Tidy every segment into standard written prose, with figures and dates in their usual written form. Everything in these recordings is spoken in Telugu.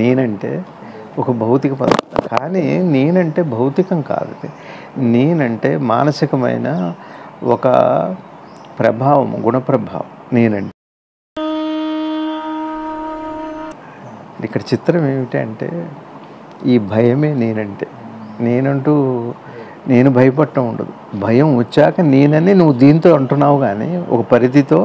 నేనంటే ఒక భౌతిక పదార్థం, కానీ నేనంటే భౌతికం కాదు. నేనంటే మానసికమైన ఒక ప్రభావం, గుణప్రభావం నేనంటే. ఇక్కడ చిత్రం ఏమిటంటే ఈ భయమే నేనంటే. నేనంటూ నేను భయపడటం ఉండదు. భయం వచ్చాక నేనని నువ్వు దీంతో అంటున్నావు, కానీ ఒక పరిధితో.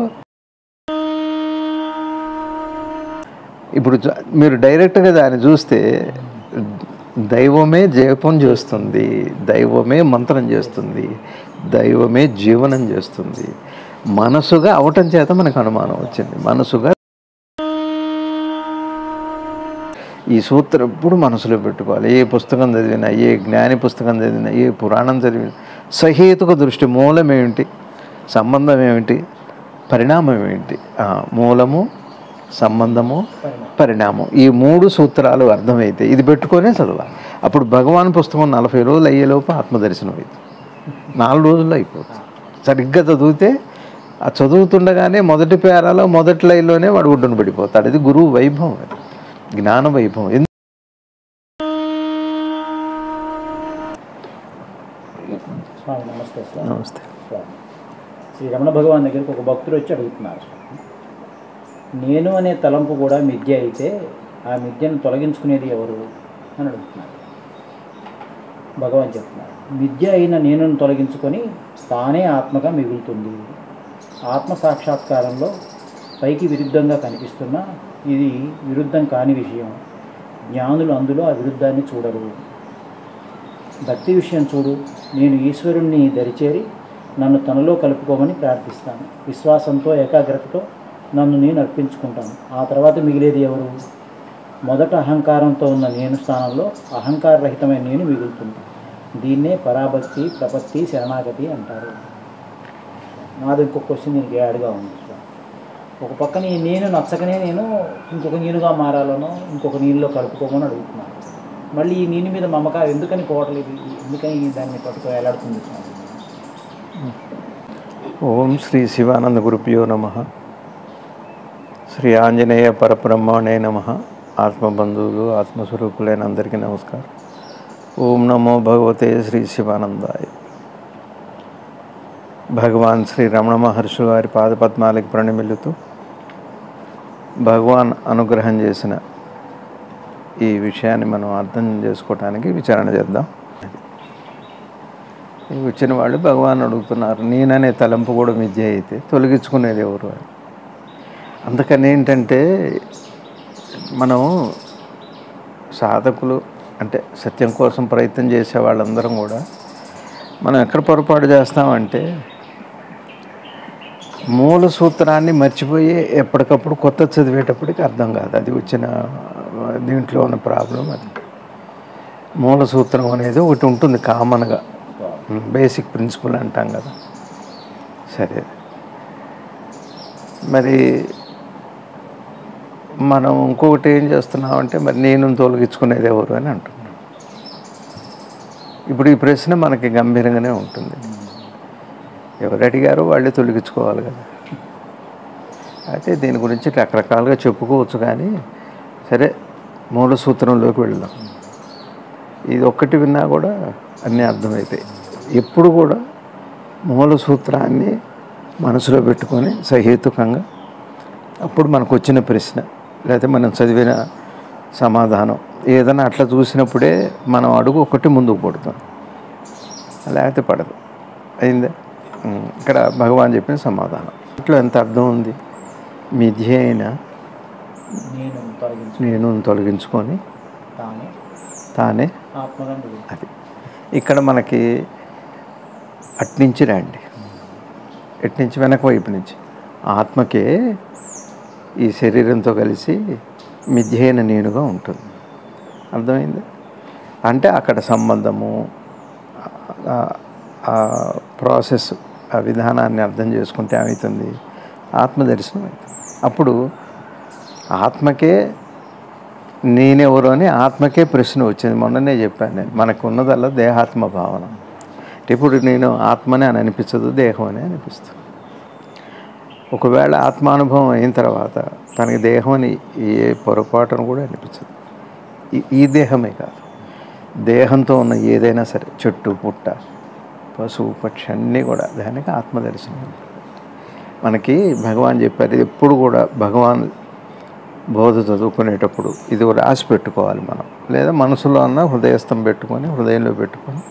ఇప్పుడు మీరు డైరెక్ట్గా దాన్ని చూస్తే దైవమే జపం చేస్తుంది, దైవమే మంత్రం చేస్తుంది, దైవమే జీవనం చేస్తుంది. మనసుగా అవటం చేత మనకు అనుమానం వచ్చింది. మనసుగా ఈ సూత్రం ఎప్పుడు మనసులో పెట్టుకోవాలి. ఏ పుస్తకం చదివినా, ఏ జ్ఞాని పుస్తకం చదివినా, ఏ పురాణం చదివినా సహేతుక దృష్టి. మూలం ఏమిటి, సంబంధం ఏమిటి, పరిణామం ఏమిటి? మూలము, సంబంధము, పరిణామం, ఈ 3 సూత్రాలు అర్థమైతే ఇది పెట్టుకొనే చదవాలి. అప్పుడు భగవాన్ పుస్తకం 40 రోజులు అయ్యేలోపు ఆత్మదర్శనం అవుతుంది. 4 రోజుల్లో అయిపోతుంది. సరిగ్గా చదివితే ఆ చదువుతుండగానే మొదటి పేరాలో మొదటి లైన్లోనే వాడు ఒడ్డున పడిపోతాడు. ఇది గురువు వైభవం, అది జ్ఞాన వైభవం. స్వామి నమస్తే సార్. నమస్తే. శ్రీ రమణ భగవాన్ దగ్గరికి ఒక భక్తుడు వచ్చి అడుగుతున్నారు, నేను అనే తలంపు కూడా మిథ్య అయితే ఆ మిథ్యను తొలగించుకునేది ఎవరు అని అడుగుతున్నారు. భగవాన్ చెప్తున్నారు, మిథ్య అయిన నేనును తొలగించుకొని తానే ఆత్మగా మిగులుతుంది. ఆత్మ సాక్షాత్కారంలో పైకి విరుద్ధంగా కనిపిస్తున్నా ఇది విరుద్ధం కాని విషయం. జ్ఞానులు అందులో ఆ విరుద్ధాన్ని చూడరు. భక్తి విషయం చూడు, నేను ఈశ్వరుణ్ణి దరిచేరి నన్ను తనలో కలుపుకోమని ప్రార్థిస్తాను. విశ్వాసంతో, ఏకాగ్రతతో నన్ను నేను అర్పించుకుంటాను. ఆ తర్వాత మిగిలేది ఎవరు? మొదట అహంకారంతో ఉన్న నేను స్థానంలో అహంకారరహితమైన నేను మిగులుతుంది. దీన్నే పరాభక్తి, ప్రపత్తి, శరణాగతి అంటారు. నాది ఇంకొక క్వశ్చన్ దీనికి యాడ్గా ఉంది. ఒక పక్కన ఈ నేను నచ్చకనే నేను ఇంకొక నేనుగా మారాలనో ఇంకొక నీళ్ళలో కలుపుకోమని అడుగుతున్నాను. మళ్ళీ ఈ నేను మీద మమకారం ఎందుకని పోవట్లేదు? ఎందుకని దాన్ని పట్టుకో ఎలాడుతుంది? ఓం శ్రీ శివానంద గురుభ్యో నమః. శ్రీ ఆంజనేయ పరబ్రహ్మణే నమః. ఆత్మబంధువులు, ఆత్మస్వరూపులైన అందరికీ నమస్కారం. ఓం నమో భగవతే శ్రీ శివానందాయ. భగవాన్ శ్రీ రమణ మహర్షి వారి పాదపద్మాలకి ప్రణమిల్లుతూ భగవాన్ అనుగ్రహం చేసిన ఈ విషయాన్ని మనం అర్థం చేసుకోవటానికి విచారణ చేద్దాం. వచ్చిన వాళ్ళు భగవాన్ అడుగుతున్నారు, నేననే తలంపు కూడా మిథ్య అయితే తొలగించుకునేది ఎవరు అని. అందుకని ఏంటంటే మనం సాధకులు అంటే సత్యం కోసం ప్రయత్నం చేసే వాళ్ళందరం కూడా మనం ఎక్కడ పొరపాటు చేస్తామంటే మూల సూత్రాన్ని మర్చిపోయి ఎప్పటికప్పుడు కొత్త చదివేటప్పటికి అర్థం కాదు. అది వచ్చిన దీంట్లో ఉన్న ప్రాబ్లం. అది మూల సూత్రం అనేది ఒకటి ఉంటుంది కామన్గా, బేసిక్ ప్రిన్సిపల్ అంటాం కదా. సరే, మరి మనం ఇంకొకటి ఏం చేస్తున్నామంటే మరి నేను తొలగించుకునేది ఎవరు అని అంటున్నాం. ఇప్పుడు ఈ ప్రశ్న మనకి గంభీరంగానే ఉంటుంది. ఎవరు అడిగారో వాళ్ళే తొలగించుకోవాలి కదా. అయితే దీని గురించి రకరకాలుగా చెప్పుకోవచ్చు, కానీ సరే మూల సూత్రంలోకి వెళ్దాం. ఇది ఒక్కటి విన్నా కూడా అన్నీ అర్థమవుతాయి. ఎప్పుడు కూడా మూల సూత్రాన్ని మనసులో పెట్టుకొని సహేతుకంగా అప్పుడు మనకు వచ్చిన ప్రశ్న లేకపోతే మనం చదివిన సమాధానం ఏదైనా అట్లా చూసినప్పుడే మనం అడుగు ఒకటి ముందుకు పడుతాం, లేకపోతే పడదు. అయిందా? ఇక్కడ భగవాన్ చెప్పిన సమాధానం ఇట్లా ఎంత అర్థం ఉంది. మిథ్య అయిన నేను తొలగించుకొని తానే అది. ఇక్కడ మనకి అట్నుంచి రండి, ఎట్నుంచి వెనక వైపు నుంచి ఆత్మకే ఈ శరీరంతో కలిసి మిథ్య అయిన నేనుగా ఉంటుంది. అర్థమైంది? అంటే అక్కడ సంబంధము, ఆ ప్రాసెస్, ఆ విధానాన్ని అర్థం చేసుకుంటే ఏమవుతుంది? ఆత్మదర్శనం అవుతుంది. అప్పుడు ఆత్మకే నేనెవరు అని ఆత్మకే ప్రశ్న వచ్చింది. మొన్ననే చెప్పాను నేను, మనకు ఉన్నదల్లా దేహాత్మ భావన. ఇప్పుడు నేను ఆత్మనే అని అనిపించదు, దేహం అని అనిపిస్తుంది. ఒకవేళ ఆత్మానుభవం అయిన తర్వాత తనకి దేహం అని ఏ పొరపాటును కూడా అనిపించదు. ఈ దేహమే కాదు, దేహంతో ఉన్న ఏదైనా సరే, చెట్టు పుట్ట పశువు పక్షి అన్నీ కూడా దానికి ఆత్మదర్శనం. మనకి భగవాన్ చెప్పారు, ఎప్పుడు కూడా భగవాన్ బోధ చదువుకునేటప్పుడు ఇది రాసి పెట్టుకోవాలి మనం, లేదా మనసులో అన్న హృదయస్థం పెట్టుకొని హృదయంలో పెట్టుకొని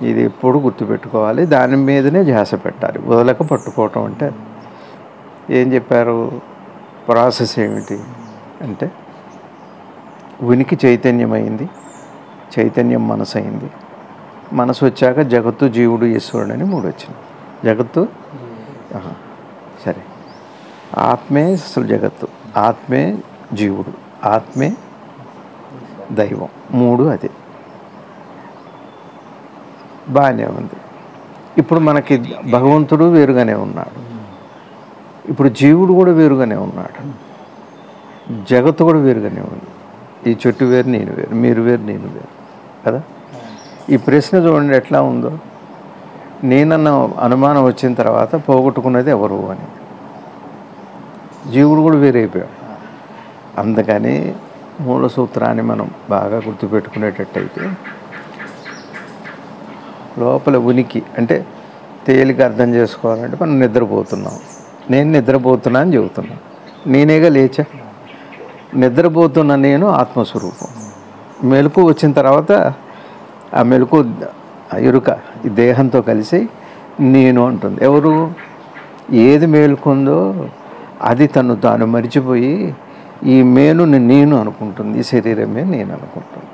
ఇది ఎప్పుడు గుర్తుపెట్టుకోవాలి, దాని మీదనే ధ్యాస పెట్టాలి. వదలక పట్టుకోవటం అంటే ఏం చెప్పారు? ప్రాసెస్ ఏమిటి అంటే ఉనికి చైతన్యమైంది, చైతన్యం మనసు అయింది, మనసు వచ్చాక జగత్తు జీవుడు ఈశ్వరుడు అని మూడు వచ్చినాయి. జగత్తు సరే, ఆత్మే అసలు జగత్తు, ఆత్మే జీవుడు, ఆత్మే దైవం, మూడు అదే బాగానే ఉంది. ఇప్పుడు మనకి భగవంతుడు వేరుగానే ఉన్నాడు, ఇప్పుడు జీవుడు కూడా వేరుగానే ఉన్నాడు, జగత్తు కూడా వేరుగానే ఉంది. ఈ చెట్టు వేరు నేను వేరు, మీరు వేరు నేను వేరు కదా. ఈ ప్రశ్న చూడండి ఎట్లా ఉందో. నేనన్న అనుమానం వచ్చిన తర్వాత పోగొట్టుకున్నది ఎవరు అని, జీవుడు కూడా వేరైపోయాడు. అందుకని మూల సూత్రాన్ని మనం బాగా గుర్తుపెట్టుకునేటట్టయితే లోపల ఉనికి అంటే తేలిక అర్థం చేసుకోవాలంటే మనం నిద్రపోతున్నాం, నేను నిద్రపోతున్నా అని చెబుతున్నా, నేనేగా లేచా. నిద్రపోతున్న నేను ఆత్మస్వరూపం. మెలకు వచ్చిన తర్వాత ఆ మెలకు ఎరుక ఈ దేహంతో కలిసి నేను అంటుంది. ఎవరు? ఏది మేలుకుందో అది తాను మరిచిపోయి ఈ మేలుని నేను అనుకుంటుంది, ఈ శరీరమే నేను అనుకుంటుంది.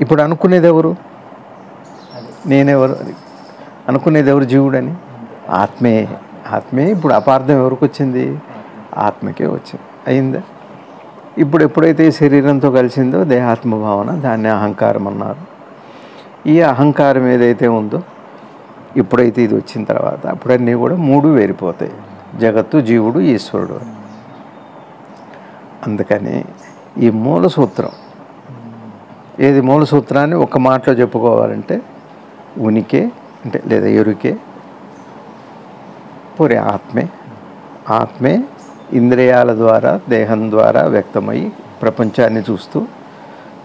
ఇప్పుడు అనుకునేది ఎవరు? నేనెవరు అనుకునేది ఎవరు? జీవుడని. ఆత్మే. ఆత్మే. ఇప్పుడు అపార్థం ఎవరికి వచ్చింది? ఆత్మకే వచ్చింది. అయిందా? ఇప్పుడు ఎప్పుడైతే ఈ శరీరంతో కలిసిందో దేహాత్మ భావన, దాన్ని అహంకారం అన్నారు. ఈ అహంకారం ఏదైతే ఉందో ఇప్పుడైతే ఇది వచ్చిన తర్వాత అప్పుడన్నీ కూడా మూడు వేరిపోతాయి, జగత్తు జీవుడు ఈశ్వరుడు. అందుకని ఈ మూల సూత్రం ఏది? మూల సూత్రాన్ని ఒక మాటలో చెప్పుకోవాలంటే ఉనికే అంటే లేదా ఎరుకే పూరే ఆత్మే. ఆత్మే ఇంద్రియాల ద్వారా దేహం ద్వారా వ్యక్తమై ప్రపంచాన్ని చూస్తూ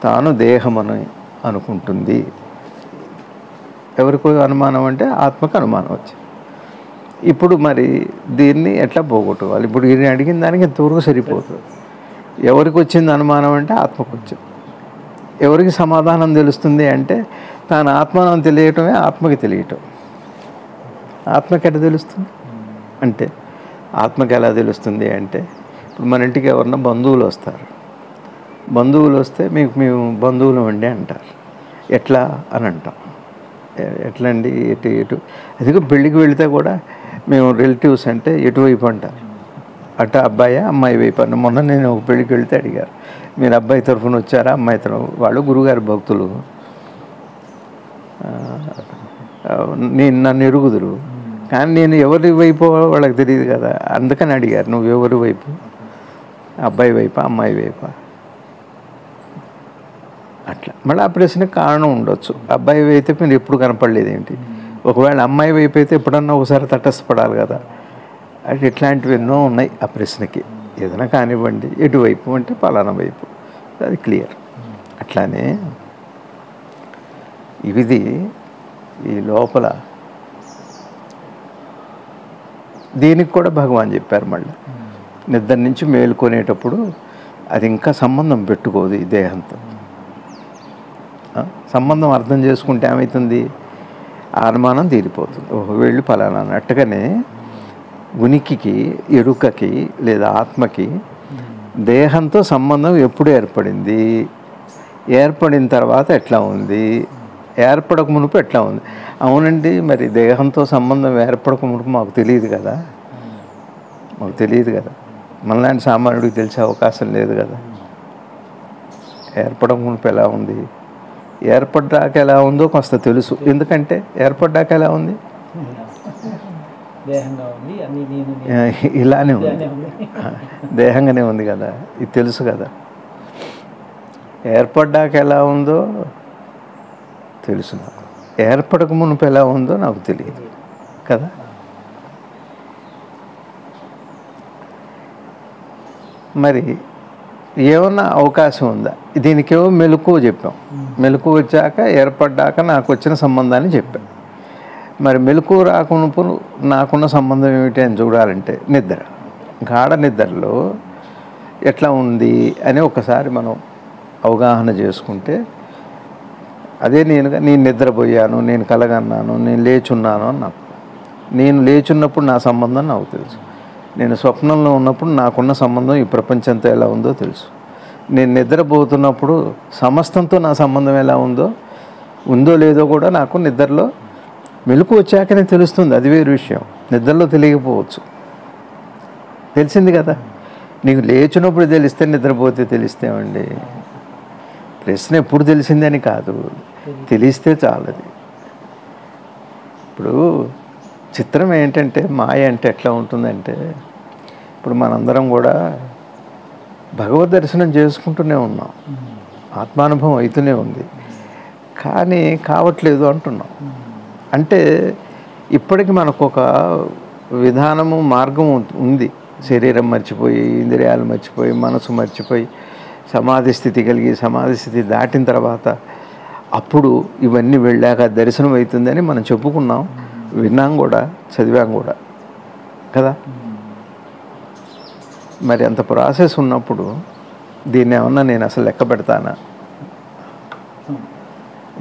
తాను దేహమని అనుకుంటుంది. ఎవరికో అనుమానం అంటే ఆత్మకు అనుమానం వచ్చింది. ఇప్పుడు మరి దీన్ని ఎట్లా పోగొట్టుకోవాలి? ఇప్పుడు ఈయన అడిగిన దానికి ఎంతవరకు సరిపోతుంది. ఎవరికి వచ్చింది అనుమానం అంటే ఆత్మకు వచ్చింది. ఎవరికి సమాధానం తెలుస్తుంది అంటే తాను ఆత్మను తెలియటమే ఆత్మకి తెలియటం. ఆత్మకి ఎట్లా తెలుస్తుంది అంటే, ఆత్మకి ఎలా తెలుస్తుంది అంటే, ఇప్పుడు మన ఇంటికి ఎవరన్నా బంధువులు వస్తారు, బంధువులు వస్తే మేము బంధువులు అండి అంటారు. ఎట్లా అని అంటాం. ఎట్లా అండి? ఎటు అదిగో పెళ్ళికి వెళితే కూడా మేము రిలేటివ్స్ అంటే ఎటువైపు అంటారు. అటు అబ్బాయి అమ్మాయి వైపు అన్న. మొన్న నేను ఒక పెళ్ళికి వెళితే అడిగారు, మీరు అబ్బాయి తరఫున వచ్చారా అమ్మాయి తరఫున? వాళ్ళు గురుగారి భక్తులు, నన్ను ఎరుగుదురు, కానీ నేను ఎవరి వైపు వాళ్ళకి తెలియదు కదా, అందుకని అడిగారు, నువ్వు ఎవరి వైపు? అబ్బాయి వైపా అమ్మాయి వైపా? అట్లా మళ్ళీ ఆ ప్రశ్నకు కారణం ఉండొచ్చు. అబ్బాయి అయితే మీరు ఎప్పుడు కనపడలేదు ఏంటి? ఒకవేళ అమ్మాయి వైపు అయితే ఎప్పుడన్నా ఒకసారి తటస్థపడాలి కదా. అంటే ఇట్లాంటివి ఎన్నో ఉన్నాయి ఆ ప్రశ్నకి. ఏదైనా కానివ్వండి, ఎటువైపు అంటే పలానా వైపు, అది క్లియర్. అట్లానే ఇది ఈ లోపల దీనికి కూడా భగవాన్ చెప్పారు. మళ్ళీ నిద్ర నుంచి మేలుకొనేటప్పుడు అది ఇంకా సంబంధం పెట్టుకోదు ఈ దేహంతో. సంబంధం అర్థం చేసుకుంటే ఏమవుతుంది? ఆ అనుమానం తీరిపోతుంది. ఓహో వీళ్ళు ఫలానా అన్నట్టుగానే ఉనికికి ఎరుకకి లేదా ఆత్మకి దేహంతో సంబంధం ఎప్పుడు ఏర్పడింది, ఏర్పడిన తర్వాత ఎట్లా ఉంది, ఏర్పడక మునుపు ఎట్లా ఉంది. అవునండి, మరి దేహంతో సంబంధం ఏర్పడక మునుపు మాకు తెలియదు కదా, మాకు తెలియదు కదా. మనలాంటి సామాన్యుడికి తెలిసే అవకాశం లేదు కదా. ఏర్పడక మునుపు ఎలా ఉంది, ఏర్పడ్డాక ఎలా ఉందో కొంత తెలుసు. ఎందుకంటే ఏర్పడ్డాక ఎలా ఉంది? ఇలానే ఉంది, దేహంగానే ఉంది కదా, ఇది తెలుసు కదా. ఏర్పడ్డాక ఎలా ఉందో తెలుసు నాకు, ఏర్పడక మునుపు ఎలా ఉందో నాకు తెలియదు కదా. మరి ఏమన్నా అవకాశం ఉందా? దీనికేమో మెలకువ చెప్పాం. మెలకువ వచ్చాక ఏర్పడ్డాక నాకు వచ్చిన సంబంధాన్ని చెప్పాం. మరి మెలకువ రాకున్నప్పుడు నాకున్న సంబంధం ఏమిటి అని చూడాలంటే నిద్ర. గాఢ నిద్రలో ఎట్లా ఉంది అని ఒకసారి మనం అవగాహన చేసుకుంటే, అదే నేను నిద్రపోయాను, నేను కలగన్నాను, నేను లేచున్నాను అన్నాను. నేను లేచున్నప్పుడు నా సంబంధం నాకు తెలుసు. నేను స్వప్నంలో ఉన్నప్పుడు నాకున్న సంబంధం ఈ ప్రపంచంతో ఎలా ఉందో తెలుసు. నేను నిద్రపోతున్నప్పుడు సమస్తంతో నా సంబంధం ఎలా ఉందో లేదో కూడా నాకు నిద్రలో మెలకు వచ్చాకనే తెలుస్తుంది. అది వేరు విషయం. నిద్రలో తెలియకపోవచ్చు. తెలిసింది కదా. నీకు లేచినప్పుడు తెలిస్తే నిద్రపోతే తెలిస్తేమండి. ప్రశ్న ఎప్పుడు తెలిసిందని కాదు, తెలిస్తే చాలది. ఇప్పుడు చిత్రం ఏంటంటే, మాయ అంటే ఎట్లా ఉంటుందంటే, ఇప్పుడు మనందరం కూడా భగవద్ దర్శనం చేసుకుంటూనే ఉన్నాం, ఆత్మానుభవం అవుతూనే ఉంది, కానీ కావట్లేదు అంటున్నాం. అంటే ఇప్పటికి మనకు ఒక విధానము, మార్గం ఉంది. శరీరం మర్చిపోయి, ఇంద్రియాలు మర్చిపోయి, మనసు మర్చిపోయి, సమాధి స్థితి కలిగి, సమాధి స్థితి దాటిన తర్వాత అప్పుడు ఇవన్నీ వెళ్ళాక దర్శనం అవుతుందని మనం చెప్పుకున్నాం, విన్నాం కూడా, చదివాం కూడా కదా. మరి అంత ప్రాసెస్ ఉన్నప్పుడు దీన్ని ఏమన్నా నేను అసలు లెక్క పెడతానా?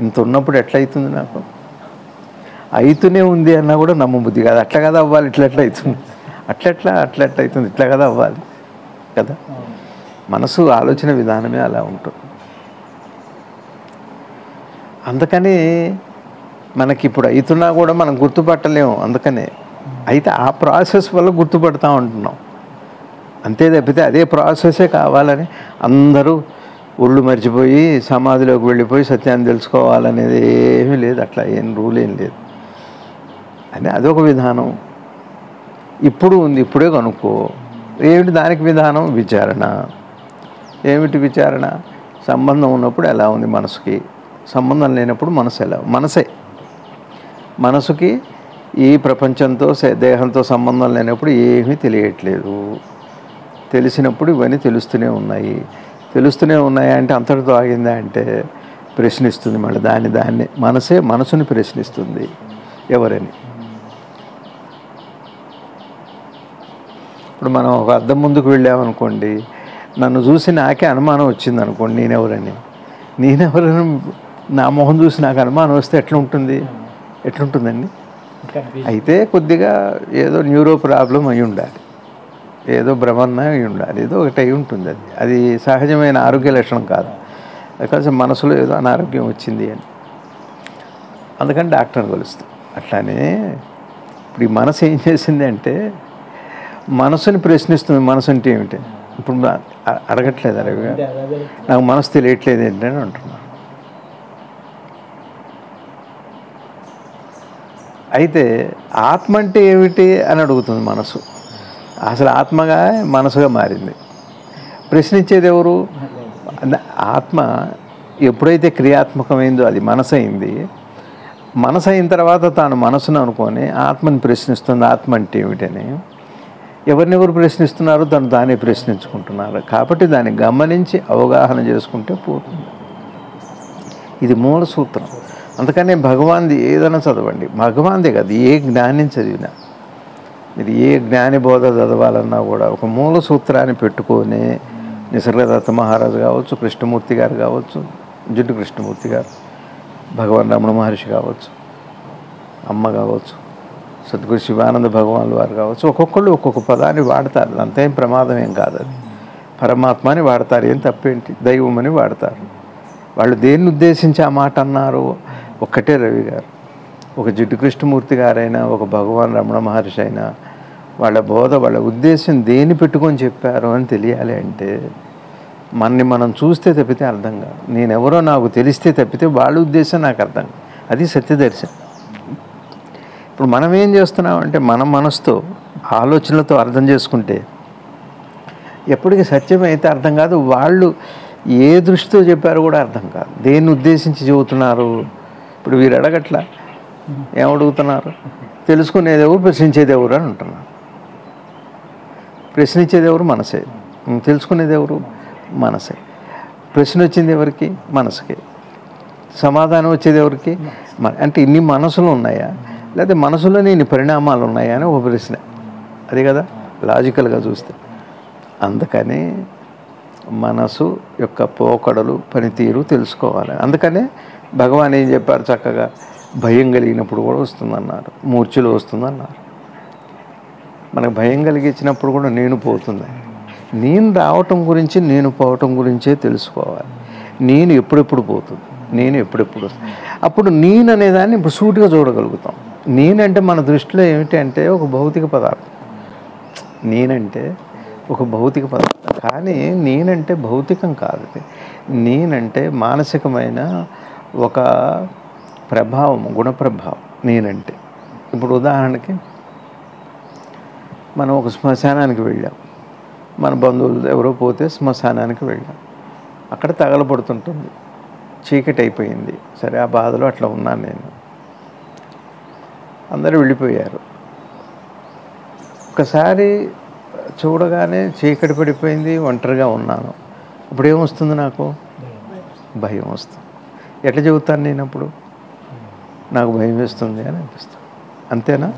ఇంత ఉన్నప్పుడు ఎట్లయితుంది నాకు? అవుతూనే ఉంది అన్నా కూడా నమ్మబుద్ధి కాదు. అట్లా కదా అవ్వాలి, ఇట్లా అవుతుంది, అట్లా అవుతుంది, ఇట్లా కదా అవ్వాలి కదా. మనసు ఆలోచన విధానమే అలా ఉంటుంది. అందుకని మనకి ఇప్పుడు అవుతున్నా కూడా మనం గుర్తుపట్టలేము. అందుకనే అయితే ఆ ప్రాసెస్ వల్ల గుర్తుపడతా ఉంటున్నాం అంతే తప్పితే అదే ప్రాసెసే కావాలని అందరూ ఒళ్ళు మర్చిపోయి సమాధిలోకి వెళ్ళిపోయి సత్యాన్ని తెలుసుకోవాలనేది ఏమీ లేదు. అట్లా ఏం రూల్ ఏం లేదు అని అదొక విధానం ఇప్పుడు ఉంది. ఇప్పుడే కనుక్కో. ఏమిటి దానికి విధానం? విచారణ. ఏమిటి విచారణ? సంబంధం ఉన్నప్పుడు ఎలా ఉంది మనసుకి, సంబంధం లేనప్పుడు మనసు ఎలా? మనసుకి ఈ ప్రపంచంతో దేహంతో సంబంధం లేనప్పుడు ఏమీ తెలియట్లేదు. తెలిసినప్పుడు ఇవన్నీ తెలుస్తూనే ఉన్నాయి అంటే అంతటితో ఆగిందా అంటే ప్రశ్నిస్తుంది. మళ్ళీ దాన్ని మనసుని ప్రశ్నిస్తుంది ఎవరని. ఇప్పుడు మనం ఒక అద్దం ముందుకు వెళ్ళామనుకోండి, నన్ను చూసి నాకే అనుమానం వచ్చింది అనుకోండి, నేనెవరని నా మొహం చూసి నాకు అనుమానం వస్తే ఎట్లుంటుందండి? అయితే కొద్దిగా ఏదో న్యూరో ప్రాబ్లం అయి ఉండాలి, ఏదో భ్రమణ అయి ఉండాలి, ఏదో ఒకటి అయి ఉంటుంది. అది సహజమైన ఆరోగ్య లక్షణం కాదు. కొంచెం మనసులో ఏదో అనారోగ్యం వచ్చింది అని, అందుకని డాక్టర్ని కలుస్తాం. అట్లానే ఇప్పుడు ఈ మనసు ఏం చేసింది అంటే మనసుని ప్రశ్నిస్తుంది. మనసు అంటే ఏమిటి? ఇప్పుడు అడగట్లేదు, నాకు మనసు తెలియట్లేదు ఏంటని అంటున్నాను. అయితే ఆత్మ అంటే ఏమిటి అని అడుగుతుంది మనసు. అసలు ఆత్మగా మనసుగా మారింది. ప్రశ్నించేది ఎవరు? ఆత్మ ఎప్పుడైతే క్రియాత్మకమైందో అది మనసు అయింది. మనసు అయిన తర్వాత తాను మనసును అనుకొని ఆత్మని ప్రశ్నిస్తుంది. ఆత్మ అంటే ఏమిటని ఎవరినెవరు ప్రశ్నిస్తున్నారు? తానే ప్రశ్నించుకుంటున్నారు. కాబట్టి దాన్ని గమనించి అవగాహన చేసుకుంటే పోతుంది. ఇది మూల సూత్రం. అందుకనే భగవాన్ది ఏదైనా చదవండి, భగవాన్దే కాదు ఏ జ్ఞానం చదివినా, మీరు ఏ జ్ఞాని బోధ చదవాలన్నా కూడా ఒక మూల సూత్రాన్ని పెట్టుకొని, నిసర్గదత్త మహారాజు కావచ్చు, కృష్ణమూర్తి గారు కావచ్చు, జిడ్డు కృష్ణమూర్తి గారు, భగవాన్ రమణ మహర్షి కావచ్చు, అమ్మ కావచ్చు, సద్గురు శివానంద భగవాన్ల వారు కావచ్చు, ఒక్కొక్కళ్ళు ఒక్కొక్క పదాన్ని వాడతారు. అంతేం ప్రమాదం ఏం కాదు. అది పరమాత్మని వాడతారు, ఏం తప్పేంటి? దైవం వాడతారు. వాళ్ళు దేన్ని ఉద్దేశించి ఆ మాట అన్నారు? ఒక్కటే రవి గారు, ఒక జిడ్డు కృష్ణమూర్తి గారైనా, ఒక భగవాన్ రమణ మహర్షి అయినా, వాళ్ళ బోధ, వాళ్ళ ఉద్దేశం దేన్ని పెట్టుకొని చెప్పారు అని తెలియాలి అంటే మనం చూస్తే తప్పితే అర్థం కాదు. నేనెవరో నాకు తెలిస్తే తప్పితే వాళ్ళ ఉద్దేశం నాకు అర్థం కాదు. అది సత్యదర్శనం. ఇప్పుడు మనం ఏం చేస్తున్నామంటే మన మనసుతో ఆలోచనలతో అర్థం చేసుకుంటే ఎప్పటికీ సత్యం అయితే అర్థం కాదు. వాళ్ళు ఏ దృష్టితో చెప్పారో కూడా అర్థం కాదు. దేన్ని ఉద్దేశించి చెబుతున్నారు? ఇప్పుడు వీరు అడగట్లా, ఏమడుగుతున్నారు? తెలుసుకునేది ఎవరు, ప్రశ్నించేది ఎవరు అని అంటున్నారు. ప్రశ్నించేది ఎవరు? మనసే. తెలుసుకునేది ఎవరు? మనసే. ప్రశ్న వచ్చింది ఎవరికి? మనసుకి. సమాధానం వచ్చేది ఎవరికి? అంటే ఇన్ని మనసులు ఉన్నాయా, లేకపోతే మనసులోనే ఇన్ని పరిణామాలు ఉన్నాయా అని ఒక ప్రశ్న. అది కదా లాజికల్గా చూస్తే. అందుకని మనసు యొక్క పోకడలు, పనితీరు తెలుసుకోవాలి. అందుకనే భగవాన్ ఏం చెప్పారు చక్కగా, భయం కలిగినప్పుడు కూడా వస్తుందన్నారు, మూర్ఛలో వస్తుందన్నారు. మనకు భయం కలిగించినప్పుడు కూడా నేను పోతుంది. నేను రావటం గురించి, నేను పోవటం గురించే తెలుసుకోవాలి. నేను ఎప్పుడెప్పుడు పోతుంది, నేను ఎప్పుడెప్పుడు వస్తుంది. అప్పుడు నేను అనేదాన్ని ఇప్పుడు సూటిగా చూడగలుగుతాం. నేనంటే మన దృష్టిలో ఏమిటి అంటే ఒక భౌతిక పదార్థం. నేనంటే ఒక భౌతిక పదార్థం, కానీ నేనంటే భౌతికం కాదు. నేనంటే మానసికమైన ఒక ప్రభావం, గుణప్రభావం నేనంటే. ఇప్పుడు ఉదాహరణకి మనం ఒక శ్మశానానికి వెళ్ళాం, మన బంధువులు ఎవరో పోతే శ్మశానానికి వెళ్ళాం. అక్కడ తగలబడుతుంటుంది, చీకటి అయిపోయింది. సరే, ఆ బాధలో అట్లా ఉన్నాను నేను. అందరూ వెళ్ళిపోయారు. ఒకసారి చూడగానే చీకటి పడిపోయింది, ఒంటరిగా ఉన్నాను. ఇప్పుడు ఏమొస్తుంది నాకు? భయం వస్తుంది. ఎట్లా చెబుతాను నేను అప్పుడు? నాకు భయం వేస్తుంది అని అనిపిస్తుంది. అంతేనా?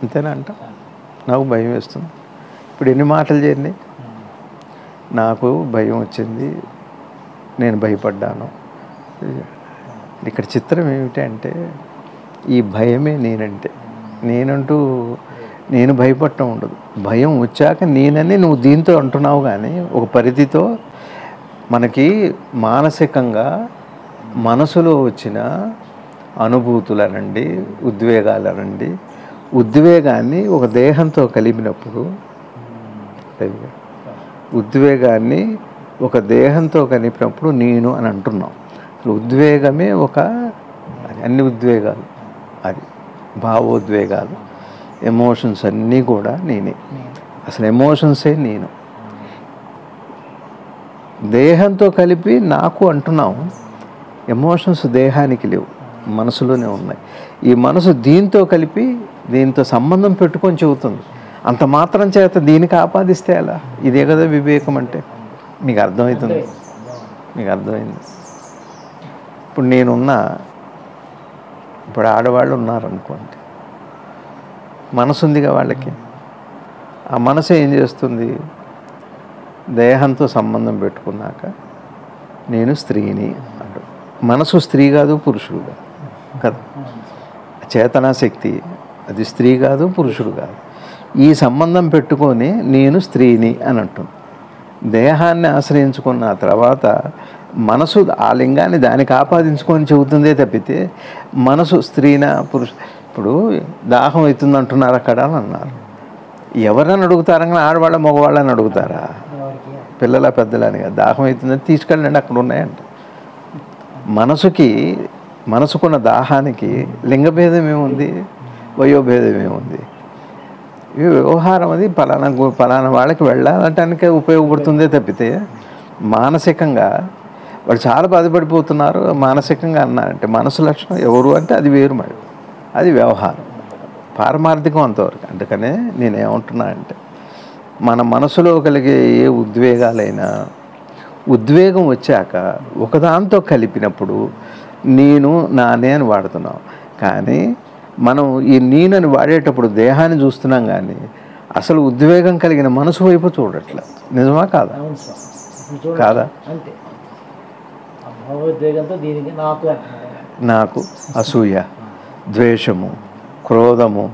అంతేనా అంట? నాకు భయం వేస్తుంది. ఇప్పుడు ఎన్ని మాటలు చేయండి, నాకు భయం వచ్చింది, నేను భయపడ్డాను. ఇక్కడ చిత్రం ఏమిటంటే ఈ భయమే నేనంటే. నేనంటూ నేను భయపడటం ఉండదు. భయం వచ్చాక నేనని నువ్వు దీంతో అంటున్నావు, కానీ ఒక పరిధితో మనకి మానసికంగా మనసులో వచ్చిన అనుభూతులనండి, ఉద్వేగాలనండి, ఉద్వేగాన్ని ఒక దేహంతో కలిపినప్పుడు, ఉద్వేగాన్ని ఒక దేహంతో కలిపినప్పుడు నేను అని అంటున్నాం. అసలు ఉద్వేగమే ఒక, అన్ని ఉద్వేగాలు, అది భావోద్వేగాలు, ఎమోషన్స్ అన్నీ కూడా నేనే. అసలు ఎమోషన్సే నేను. దేహంతో కలిపి నాకు అంటున్నాం. ఎమోషన్స్ దేహానికి లేవు, మనసులోనే ఉన్నాయి. ఈ మనసు దీంతో కలిపి, దీంతో సంబంధం పెట్టుకొని చెబుతుంది. అంత మాత్రం చేత దీనికి ఆపాదిస్తే ఎలా? ఇదే కదా వివేకం అంటే. మీకు అర్థమవుతుంది? మీకు అర్థమైంది? ఇప్పుడు నేనున్నా, ఇప్పుడు ఆడవాళ్ళు ఉన్నారనుకోండి, మనసు ఉందిగా వాళ్ళకి. ఆ మనసు ఏం చేస్తుంది? దేహంతో సంబంధం పెట్టుకున్నాక నేను స్త్రీని అంటు. మనసు స్త్రీ కాదు, పురుషుడు కాదు కదా. చేతనా శక్తి అది స్త్రీ కాదు, పురుషుడు కాదు. ఈ సంబంధం పెట్టుకొని నేను స్త్రీని అని అంటుంది. దేహాన్ని ఆశ్రయించుకున్న తర్వాత మనసు ఆ లింగాన్ని దానికి ఆపాదించుకొని చెబుతుందే తప్పితే మనసు స్త్రీనా పురుష. ఇప్పుడు దాహం అవుతుంది అంటున్నారు అక్కడ అని అన్నారు. ఎవరని అడుగుతారని? ఆడవాళ్ళ మగవాళ్ళని అడుగుతారా? పిల్లల పెద్దలని కదా. దాహం అవుతుందని తీసుకెళ్ళండి, అక్కడ ఉన్నాయంట. మనసుకి, మనసుకున్న దాహానికి లింగభేదం ఏముంది, వయోభేదం ఏముంది? ఈ వ్యవహారం అది పలానా వాళ్ళకి వెళ్ళాలంటానికే ఉపయోగపడుతుందే తప్పితే మానసికంగా వాళ్ళు చాలా బాధపడిపోతున్నారు. మానసికంగా అన్నారంటే మనసు లక్షణం ఎవరు అంటే అది వేరు, మరి అది వ్యవహారం, పారమార్థికం అంతవరకు. అందుకనే నేనేమంటున్నా అంటే మన మనసులో కలిగే ఏ ఉద్వేగాలైనా ఉద్వేగం వచ్చాక ఒకదాంతో కలిపినప్పుడు నేను నానే అని వాడుతున్నాం. కానీ మనం ఈ నేనని వాడేటప్పుడు దేహాన్ని చూస్తున్నాం, కానీ అసలు ఉద్వేగం కలిగిన మనసు వైపు చూడట్లే. నిజమా కాదా? కాదా? నాకు అసూయ, ద్వేషము, క్రోధము,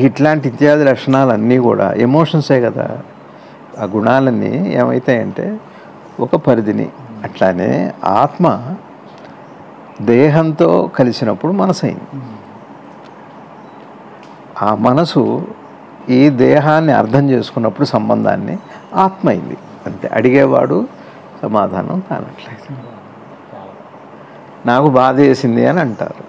ఇట్లాంటి ఇత్యాది లక్షణాలన్నీ కూడా ఎమోషన్సే కదా. ఆ గుణాలన్నీ ఏమవుతాయంటే ఒక పరిధిని. అట్లానే ఆత్మ దేహంతో కలిసినప్పుడు మనసు అయింది. ఆ మనసు ఈ దేహాన్ని అర్థం చేసుకున్నప్పుడు సంబంధాన్ని ఆత్మ అయింది. అంతే. అడిగేవాడు సమాధానం తానట్లేదు. నాకు బాధ వేసింది అని అంటారు.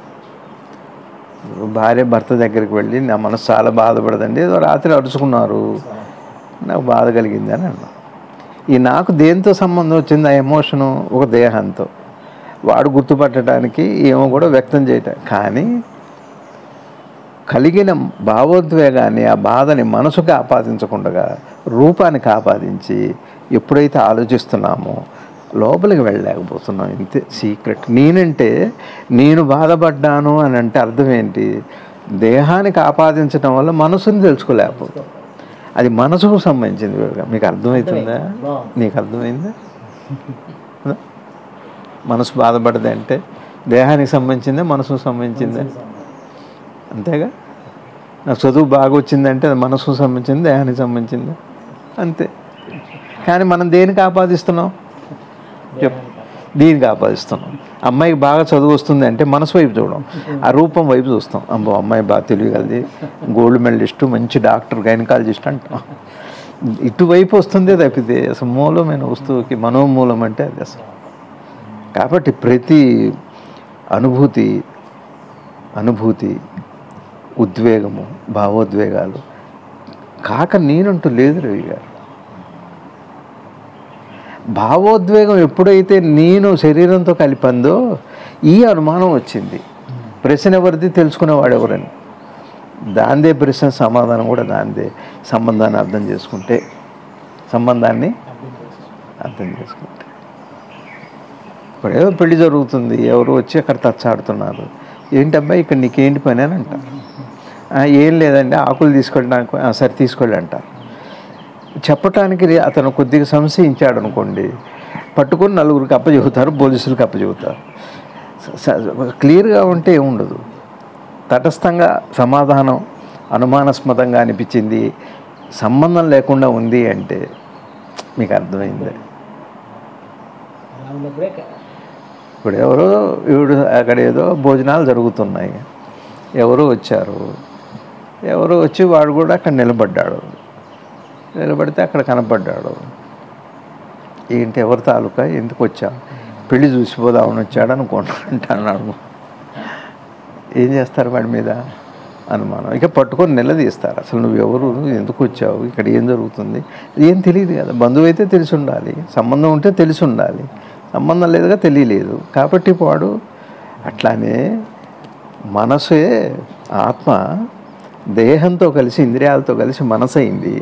భార్య భర్త దగ్గరికి వెళ్ళి నా మనసు చాలా బాధపడదండి, ఏదో రాత్రి అరుచుకున్నారు, నాకు బాధ కలిగింది అని అన్నా. ఈ నాకు దేంతో సంబంధం వచ్చింది? ఆ ఎమోషను ఒక దేహంతో. వాడు గుర్తుపట్టడానికి ఏమో కూడా వ్యక్తం చేయటం. కలిగిన భావోద్వేగాన్ని, ఆ బాధని మనసుకు ఆపాదించకుండా రూపానికి ఆపాదించి ఎప్పుడైతే ఆలోచిస్తున్నామో లోపలికి వెళ్ళలేకపోతున్నాం. ఇంతే సీక్రెట్. నేనంటే నేను బాధపడ్డాను అని అంటే అర్థం ఏంటి? దేహానికి ఆపాదించడం వల్ల మనసుని తెలుసుకోలేకపోతాం. అది మనసుకు సంబంధించింది. మీకు అర్థమవుతుందా? నీకు అర్థమైందా? మనసు బాధపడదే అంటే దేహానికి సంబంధించిందే, మనసుకు సంబంధించిందే. అంతేగా. నాకు చదువు బాగా వచ్చిందంటే అది మనసుకు సంబంధించింది, దేహానికి సంబంధించింది, అంతే. కానీ మనం దేనికి ఆపాదిస్తున్నాం? దీనికి ఆపాదిస్తున్నాం. అమ్మాయికి బాగా చదువు వస్తుంది అంటే మనసు వైపు చూడం, ఆ రూపం వైపు చూస్తాం. అమ్మో అమ్మాయి బాగా తెలియగలది, గోల్డ్ మెడలిస్టు, మంచి డాక్టర్, గైనకాలజిస్ట్ అంటాం. ఇటువైపు వస్తుందే తప్పితే అసలు మూలమైన వస్తువుకి మనోమూలం అంటే అది అసలు. కాబట్టి ప్రతి అనుభూతి, ఉద్వేగము, భావోద్వేగాలు కాక నేనంటూ లేదు రవి గారు. భావోద్వేగం ఎప్పుడైతే నేను శరీరంతో కలిపందో ఈ అనుమానం వచ్చింది. ప్రశ్న ఎవరిది? తెలుసుకునేవాడు ఎవరని. దాందే ప్రశ్న, సమాధానం కూడా దాందే. సంబంధాన్ని అర్థం చేసుకుంటే ఇప్పుడు ఏదో పెళ్లి జరుగుతుంది, ఎవరు వచ్చి అక్కడ తచ్చాడుతున్నారు. ఏంటబ్బా ఇక్కడ నీకేంటి పని అని అంటారు. ఏం లేదండి ఆకులు తీసుకెళ్ళడానికి. సరే తీసుకెళ్ళి అంటారు. చెప్పటానికి అతను కొద్దిగా సంశయించాడు అనుకోండి, పట్టుకొని నలుగురికి అప్పచెబుతారు, పోలీసులకు అప్పచెబుతారు. క్లియర్గా ఉంటే ఏముండదు. తటస్థంగా సమాధానం అనుమానాస్పదంగా అనిపించింది, సంబంధం లేకుండా ఉంది అంటే మీకు అర్థమైంది. ఇప్పుడు ఈవిడు అక్కడ ఏదో భోజనాలు జరుగుతున్నాయి, ఎవరో వచ్చి వాడు కూడా అక్కడ నిలబడితే అక్కడ కనపడ్డాడు. ఏంటి ఎవరి తాలూకా, ఎందుకు వచ్చావు? పెళ్ళి చూసిపోదామని వచ్చాడు అంటున్నాడు. ఏం చేస్తారు వాడి మీద? అనుమానం. ఇక పట్టుకొని నిలదీస్తారు. అసలు నువ్వెవరు, నువ్వు ఎందుకు వచ్చావు, ఇక్కడ ఏం జరుగుతుంది? ఏం తెలియదు కదా. బంధువు అయితే తెలిసి ఉండాలి, సంబంధం ఉంటే తెలిసి ఉండాలి, సంబంధం లేదుగా తెలియలేదు. కాబట్టి వాడు అట్లానే మనసే, ఆత్మ దేహంతో కలిసి ఇంద్రియాలతో కలిసి మనసు అయింది.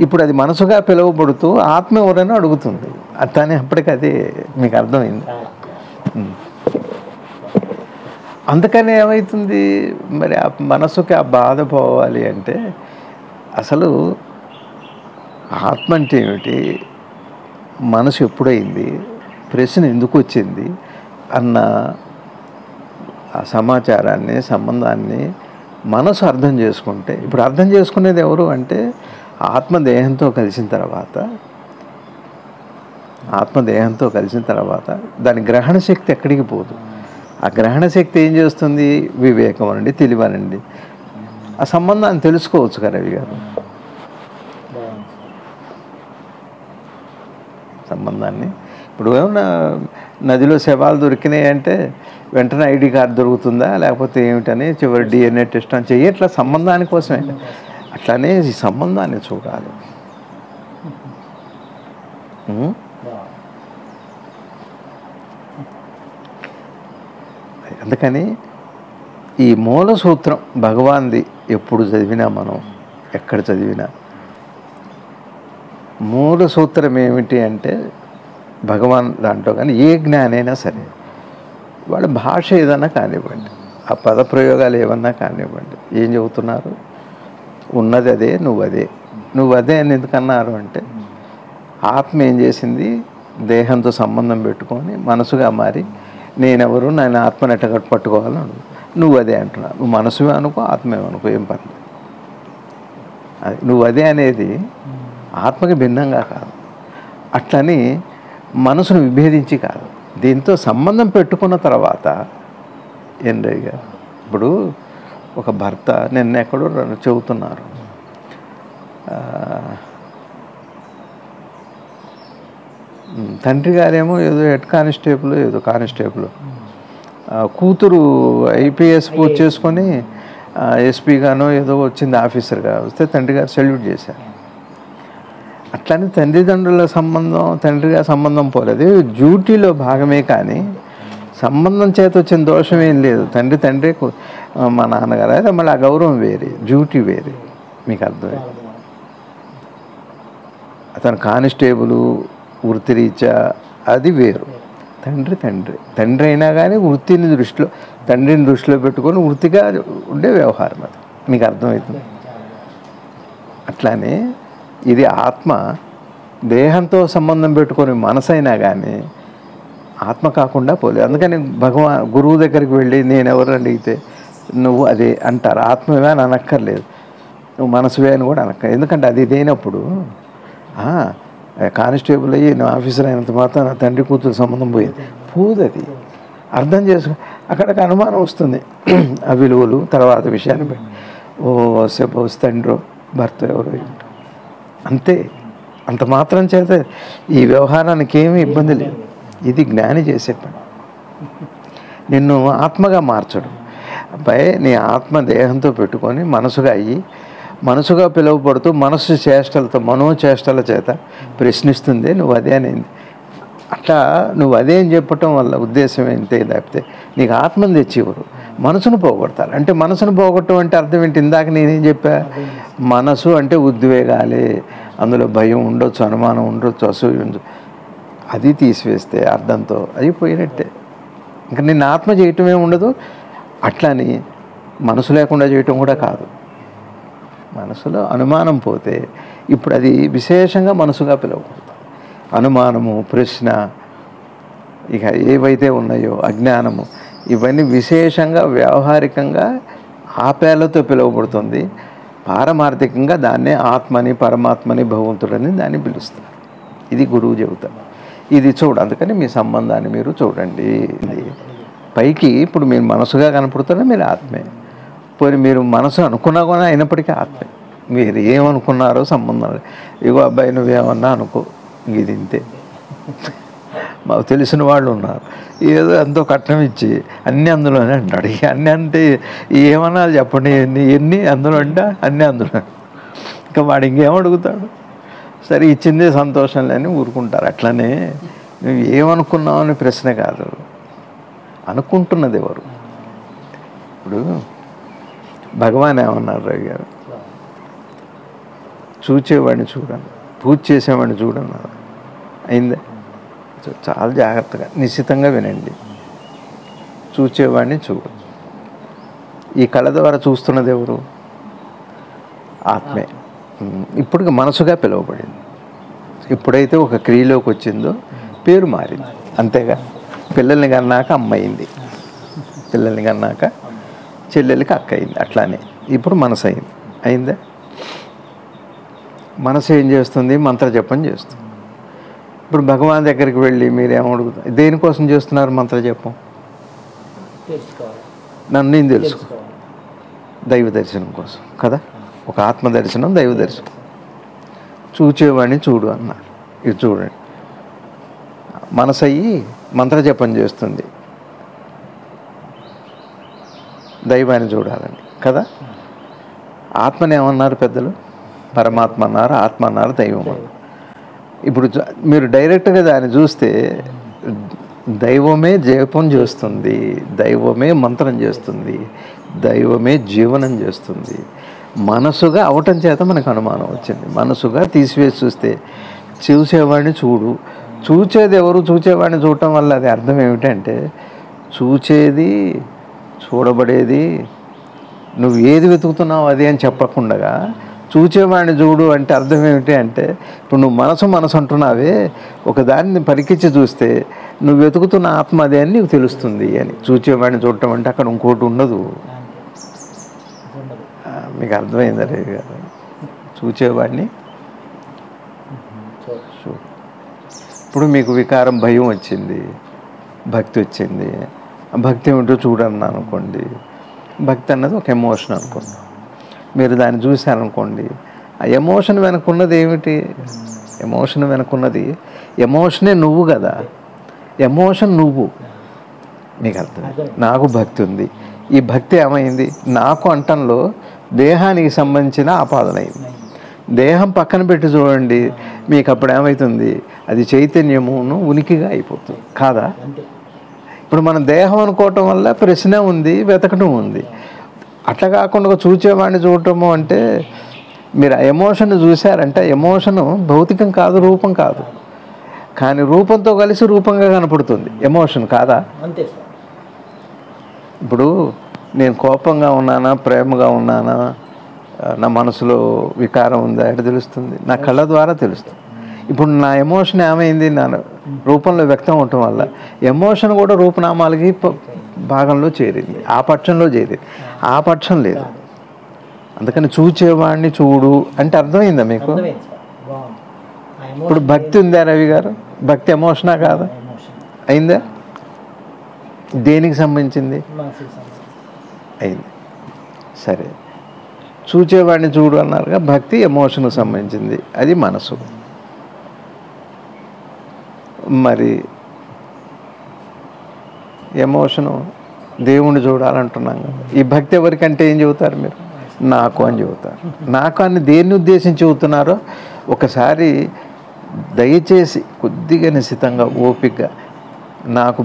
ఇప్పుడు అది మనసుగా పిలువబడుతూ ఆత్మ ఎవరైనా అడుగుతుంది. అట్లానే అప్పటికదే మీకు అర్థమైంది. అందుకని ఏమవుతుంది మరి? ఆ మనసుకి ఆ బాధ పోవాలి అంటే అసలు ఆత్మ అంటే ఏమిటి, మనసు ఎప్పుడైంది, ప్రశ్న ఎందుకు వచ్చింది అన్న ఆ సమాచారాన్ని, సంబంధాన్ని మనసు అర్థం చేసుకుంటే, ఇప్పుడు అర్థం చేసుకునేది ఎవరు అంటే ఆత్మదేహంతో కలిసిన తర్వాత దాని గ్రహణ శక్తి ఎక్కడికి పోదు. ఆ గ్రహణ శక్తి ఏం చేస్తుంది? వివేకం అనండి, తెలివనండి, ఆ సంబంధాన్ని తెలుసుకోవచ్చు కదా రవి గారు. సంబంధాన్ని ఇప్పుడు ఏమన్నా నదిలో శవాలు దొరికినాయి అంటే వెంటనే ఐడి కార్డు దొరుకుతుందా, లేకపోతే ఏమిటని చివరి DNA టెస్ట్ అని చెయ్యట్లా, సంబంధాని కోసమే. అట్లానే ఈ సంబంధాన్ని చూడాలి. అందుకని ఈ మూల సూత్రం భగవాన్ది ఎప్పుడు చదివినా, మనం ఎక్కడ చదివినా మూల సూత్రం ఏమిటి అంటే భగవాన్ దాంట్లో కానీ ఏ జ్ఞానైనా సరే, వాళ్ళ భాష ఏదన్నా కానివ్వండి, ఆ పదప్రయోగాలు ఏమన్నా కానివ్వండి, ఏం చెబుతున్నారు? ఉన్నది అదే, నువ్వు అదే అని ఎందుకన్నారు అంటే ఆత్మ ఏం చేసింది? దేహంతో సంబంధం పెట్టుకొని మనసుగా మారి నేనెవరు, నేను ఆత్మను ఎట్ట పట్టుకోవాలని అడుగు. నువ్వు అదే అంటున్నావు. నువ్వు మనసువే అనుకో, ఆత్మే అనుకో, ఏం పని. అది నువ్వు అదే అనేది ఆత్మకి భిన్నంగా కాదు. అట్లని మనసును విభేదించి కాదు, దీంతో సంబంధం పెట్టుకున్న తర్వాత ఏం రేగా. ఇప్పుడు ఒక భర్త నిన్న ఎక్కడో చెబుతున్నారు, తండ్రి గారేమో ఏదో హెడ్ కానిస్టేబుల్, ఏదో కానిస్టేబుల్, కూతురు IPS పూర్తి చేసుకొని SP గానో ఏదో వచ్చింది, ఆఫీసర్గా వస్తే తండ్రి గారు సెల్యూట్ చేశారు. అట్లానే తల్లిదండ్రుల సంబంధం, తండ్రిగా సంబంధం పోలేదు, డ్యూటీలో భాగమే. కానీ సంబంధం చేత వచ్చిన దోషం ఏం లేదు. తండ్రి తండ్రి, మా నాన్నగారు, అయితే మళ్ళీ ఆ గౌరవం వేరే, డ్యూటీ వేరే. మీకు అర్థమైంది? అతను కానిస్టేబుల్ వృత్తిరీత్యా అది వేరు. తండ్రి తండ్రి తండ్రి అయినా కానీ తండ్రిని దృష్టిలో పెట్టుకొని వృత్తిగా ఉండే వ్యవహారం అది. మీకు అర్థమవుతుంది? అట్లానే ఇది ఆత్మ దేహంతో సంబంధం పెట్టుకొని మనసైనా కానీ ఆత్మ కాకుండా పోలేదు. అందుకని గురువు దగ్గరికి వెళ్ళి నేను ఎవరు అడిగితే నువ్వు అదే అంటారు. ఆత్మవే అని అనక్కర్లేదు, నువ్వు మనసువే అని కూడా అనక్కర్లేదు. ఎందుకంటే అది ఇదైనప్పుడు కానిస్టేబుల్ అయ్యి నువ్వు ఆఫీసర్ అయినంత మాత్రం నా తండ్రి కూతురు సంబంధం పోదు. అది అర్థం చేసుకో. అక్కడికి అనుమానం వస్తుంది ఆ విలువలు తర్వాత విషయాన్ని బట్టి. సపోజ్ తండ్రో భర్త ఎవరో అంతే. అంత మాత్రం చేత ఈ వ్యవహారానికి ఏమీ ఇబ్బంది లేదు. ఇది జ్ఞాని చేసే పని. నిన్ను ఆత్మగా మార్చడు. అబ్బాయి నీ ఆత్మ దేహంతో పెట్టుకొని మనసుగా అయ్యి మనసుగా పిలువబడుతూ మనసు చేష్టలతో మనోచేష్టల చేత ప్రశ్నిస్తుంది నువ్వు అదే అనేది. అట్లా నువ్వు అదే అని చెప్పటం వల్ల ఉద్దేశం ఏంటి? లేకపోతే నీకు ఆత్మను తెచ్చివ్వరు, మనసును పోగొడతారు. అంటే మనసును పోగొట్టడం అంటే అర్థం ఏంటి? ఇందాక నేనేం చెప్పా? మనసు అంటే ఉద్వేగాలే, అందులో భయం ఉండొచ్చు, అనుమానం ఉండొచ్చు, అసూయ ఉండొచ్చు. అది తీసివేస్తే అర్థంతో అది పోయినట్టే. ఇంకా నిన్ను ఆత్మ చేయటమే ఉండదు. అట్లని మనసు లేకుండా చేయటం కూడా కాదు. మనసులో అనుమానం పోతే ఇప్పుడు అది విశేషంగా మనసుగా పిలువబడుతుంది. అనుమానము, ప్రశ్న, ఇక ఏవైతే ఉన్నాయో అజ్ఞానము, ఇవన్నీ విశేషంగా వ్యవహారికంగా ఆ పేర్లతో పిలువబడుతుంది. పారమార్థికంగా దాన్నే ఆత్మని, పరమాత్మని, భగవంతుడని దాన్ని పిలుస్తారు. ఇది గురువు చెబుతారు. ఇది అందుకని మీ సంబంధాన్ని మీరు చూడండి. పైకి ఇప్పుడు మీరు మనసుగా కనపడుతున్నా మీరు ఆత్మే. పోయి మీరు మనసు అనుకున్నా కూడా అయినప్పటికీ ఆత్మే. మీరు ఏమనుకున్నారో సంబంధం లేదు. ఇగో అబ్బాయి నువ్వేమన్నా అనుకో, ఇది ఇంతే. మాకు తెలిసిన వాళ్ళు ఉన్నారు, ఏదో ఎంతో కట్నం ఇచ్చి అన్నీ అందులోనే అంటాడు. అన్నీ అంటే ఏమన్నా చెప్పండి, ఎన్ని అందులో అంటే అన్నీ అందులో. ఇంకా వాడు ఇంకేమడుగుతాడు? సరే ఇచ్చిందే సంతోషం లేని ఊరుకుంటారు. అట్లనే నువ్వు ఏమనుకున్నావు అని ప్రశ్న కాదు, అనుకుంటున్నది ఎవరు. ఇప్పుడు భగవాన్ ఏమన్నారు రవి గారు? చూచేవాడిని చూడండి, పూజ చేసేవాడిని చూడన్నారు. అయిందే? చాలా జాగ్రత్తగా నిశ్చితంగా వినండి. చూచేవాడిని చూడు. ఈ కళ్ళ ద్వారా చూస్తున్నది ఎవరు? ఆత్మే. ఇప్పుడు మనసుగా పిలువబడింది. ఎప్పుడైతే ఒక క్రియలోకి వచ్చిందో పేరు మారింది. అంతేగా? పిల్లల్ని కన్నాక అమ్మైంది, పిల్లల్ని కన్నాక చెల్లెలకి అక్క అయింది. అట్లానే ఇప్పుడు మనసు అయింది. అయిందా? మనసు ఏం చేస్తుంది? మంత్రజపం చేస్తుంది. ఇప్పుడు భగవాన్ దగ్గరికి వెళ్ళి మీరేమడుగుతారు? దేనికోసం చేస్తున్నారు మంత్రజపం? నన్ను నేను తెలుసుకో, దైవ దర్శనం కోసం కదా. ఒక ఆత్మ దర్శనం, దైవ దర్శనం. చూచేవాడిని చూడు అన్నారు. ఇది చూడండి, మనసు అయ్యి మంత్రజపం చేస్తుంది, దైవాన్ని చూడాలని కదా. ఆత్మని ఏమన్నారు పెద్దలు? పరమాత్మ అన్నారు, ఆత్మ అన్నారు, దైవం అన్నారు. ఇప్పుడు మీరు డైరెక్ట్గా దాన్ని చూస్తే దైవమే జపం చేస్తుంది, దైవమే మంత్రం చేస్తుంది, దైవమే జీవనం చేస్తుంది. మనసుగా అవటం చేత మనకు అనుమానం వచ్చింది. మనసుగా తీసివేసి చూస్తే చూసేవాడిని చూడు. చూచేది ఎవరు? చూచేవాడిని చూడటం వల్ల అది అర్థం ఏమిటంటే, చూచేది, చూడబడేది నువ్వు ఏది వెతుకుతున్నావు అది అని చెప్పకుండా చూచేవాడిని చూడు అంటే అర్థం ఏమిటి అంటే, ఇప్పుడు నువ్వు మనసు అంటున్నావే, ఒక దాన్ని పరికించి చూస్తే నువ్వు వెతుకుతున్న ఆత్మ అదే అని నీకు తెలుస్తుంది అని. చూచేవాడిని చూడటం అంటే అక్కడ ఇంకోటి ఉండదు. మీకు అర్థమైందా రేవి గారు? చూచేవాడిని చూడు. ఇప్పుడు మీకు వికారం, భయం వచ్చింది, భక్తి వచ్చింది. భక్తి ఏమిటో చూడన్నా అనుకోండి. భక్తి అన్నది ఒక ఎమోషన్ అనుకోండి. మీరు దాన్ని చూశారనుకోండి, ఆ ఎమోషన్ వెనుకున్నది ఏమిటి? ఎమోషన్ వెనుకున్నది ఎమోషనే నువ్వు కదా. ఎమోషన్ నువ్వు. మీకు అర్థం? నాకు భక్తి ఉంది. ఈ భక్తి ఏమైంది? నాకు అంటంలో దేహానికి సంబంధించిన ఆపాదన అయింది. దేహం పక్కన పెట్టి చూడండి, మీకు అప్పుడు ఏమవుతుంది? అది చైతన్యమును ఉనికిగా అయిపోతుంది కాదా? ఇప్పుడు మనం దేహం అనుకోవటం వల్ల ప్రశ్న ఉంది, వెతకడం ఉంది. అట్లా కాకుండా చూచేవాడిని చూడటము అంటే మీరు ఆ ఎమోషన్ చూశారంటే ఎమోషను భౌతికం కాదు, రూపం కాదు, కానీ రూపంతో కలిసి రూపంగా కనపడుతుంది. ఎమోషన్ కాదా? అంతే సార్. ఇప్పుడు నేను కోపంగా ఉన్నానా, ప్రేమగా ఉన్నానా, నా మనసులో వికారం ఉందా ఎక్కడ తెలుస్తుంది? నా కళ్ళ ద్వారా తెలుస్తుంది. ఇప్పుడు నా ఎమోషన్ ఏమైంది? నా రూపంలో వ్యక్తం అవటం వల్ల ఎమోషన్ కూడా రూపనామాలకి భాగంలో చేరింది, ఆ పక్షంలో చేరింది. ఆ పక్షం లేదు. అందుకని చూచేవాడిని చూడు అంటే అర్థమైందా మీకు? అర్థమైంది సార్. బాగుంది. ఆ ఇప్పుడు ఎమోషన్ భక్తి ఉందా రవి గారు? భక్తి ఎమోషనా కాదా? ఎమోషన్ అయిందా? దేనికి సంబంధించింది? మనసుకి సంబంధించి. అయింది. సరే, చూచేవాడిని చూడు అన్నారుగా, భక్తి ఎమోషన్కి సంబంధించింది, అది మనసు. మరి ఎమోషను దేవుణ్ణి చూడాలంటున్నాం కదా. ఈ భక్తి ఎవరికంటే ఏం చెబుతారు మీరు? నాకు అని చెబుతారు. నాకు అని దేన్ని ఉద్దేశించి చెబుతున్నారో ఒకసారి దయచేసి కొద్దిగా నిశ్చితంగా ఓపికగా నాకు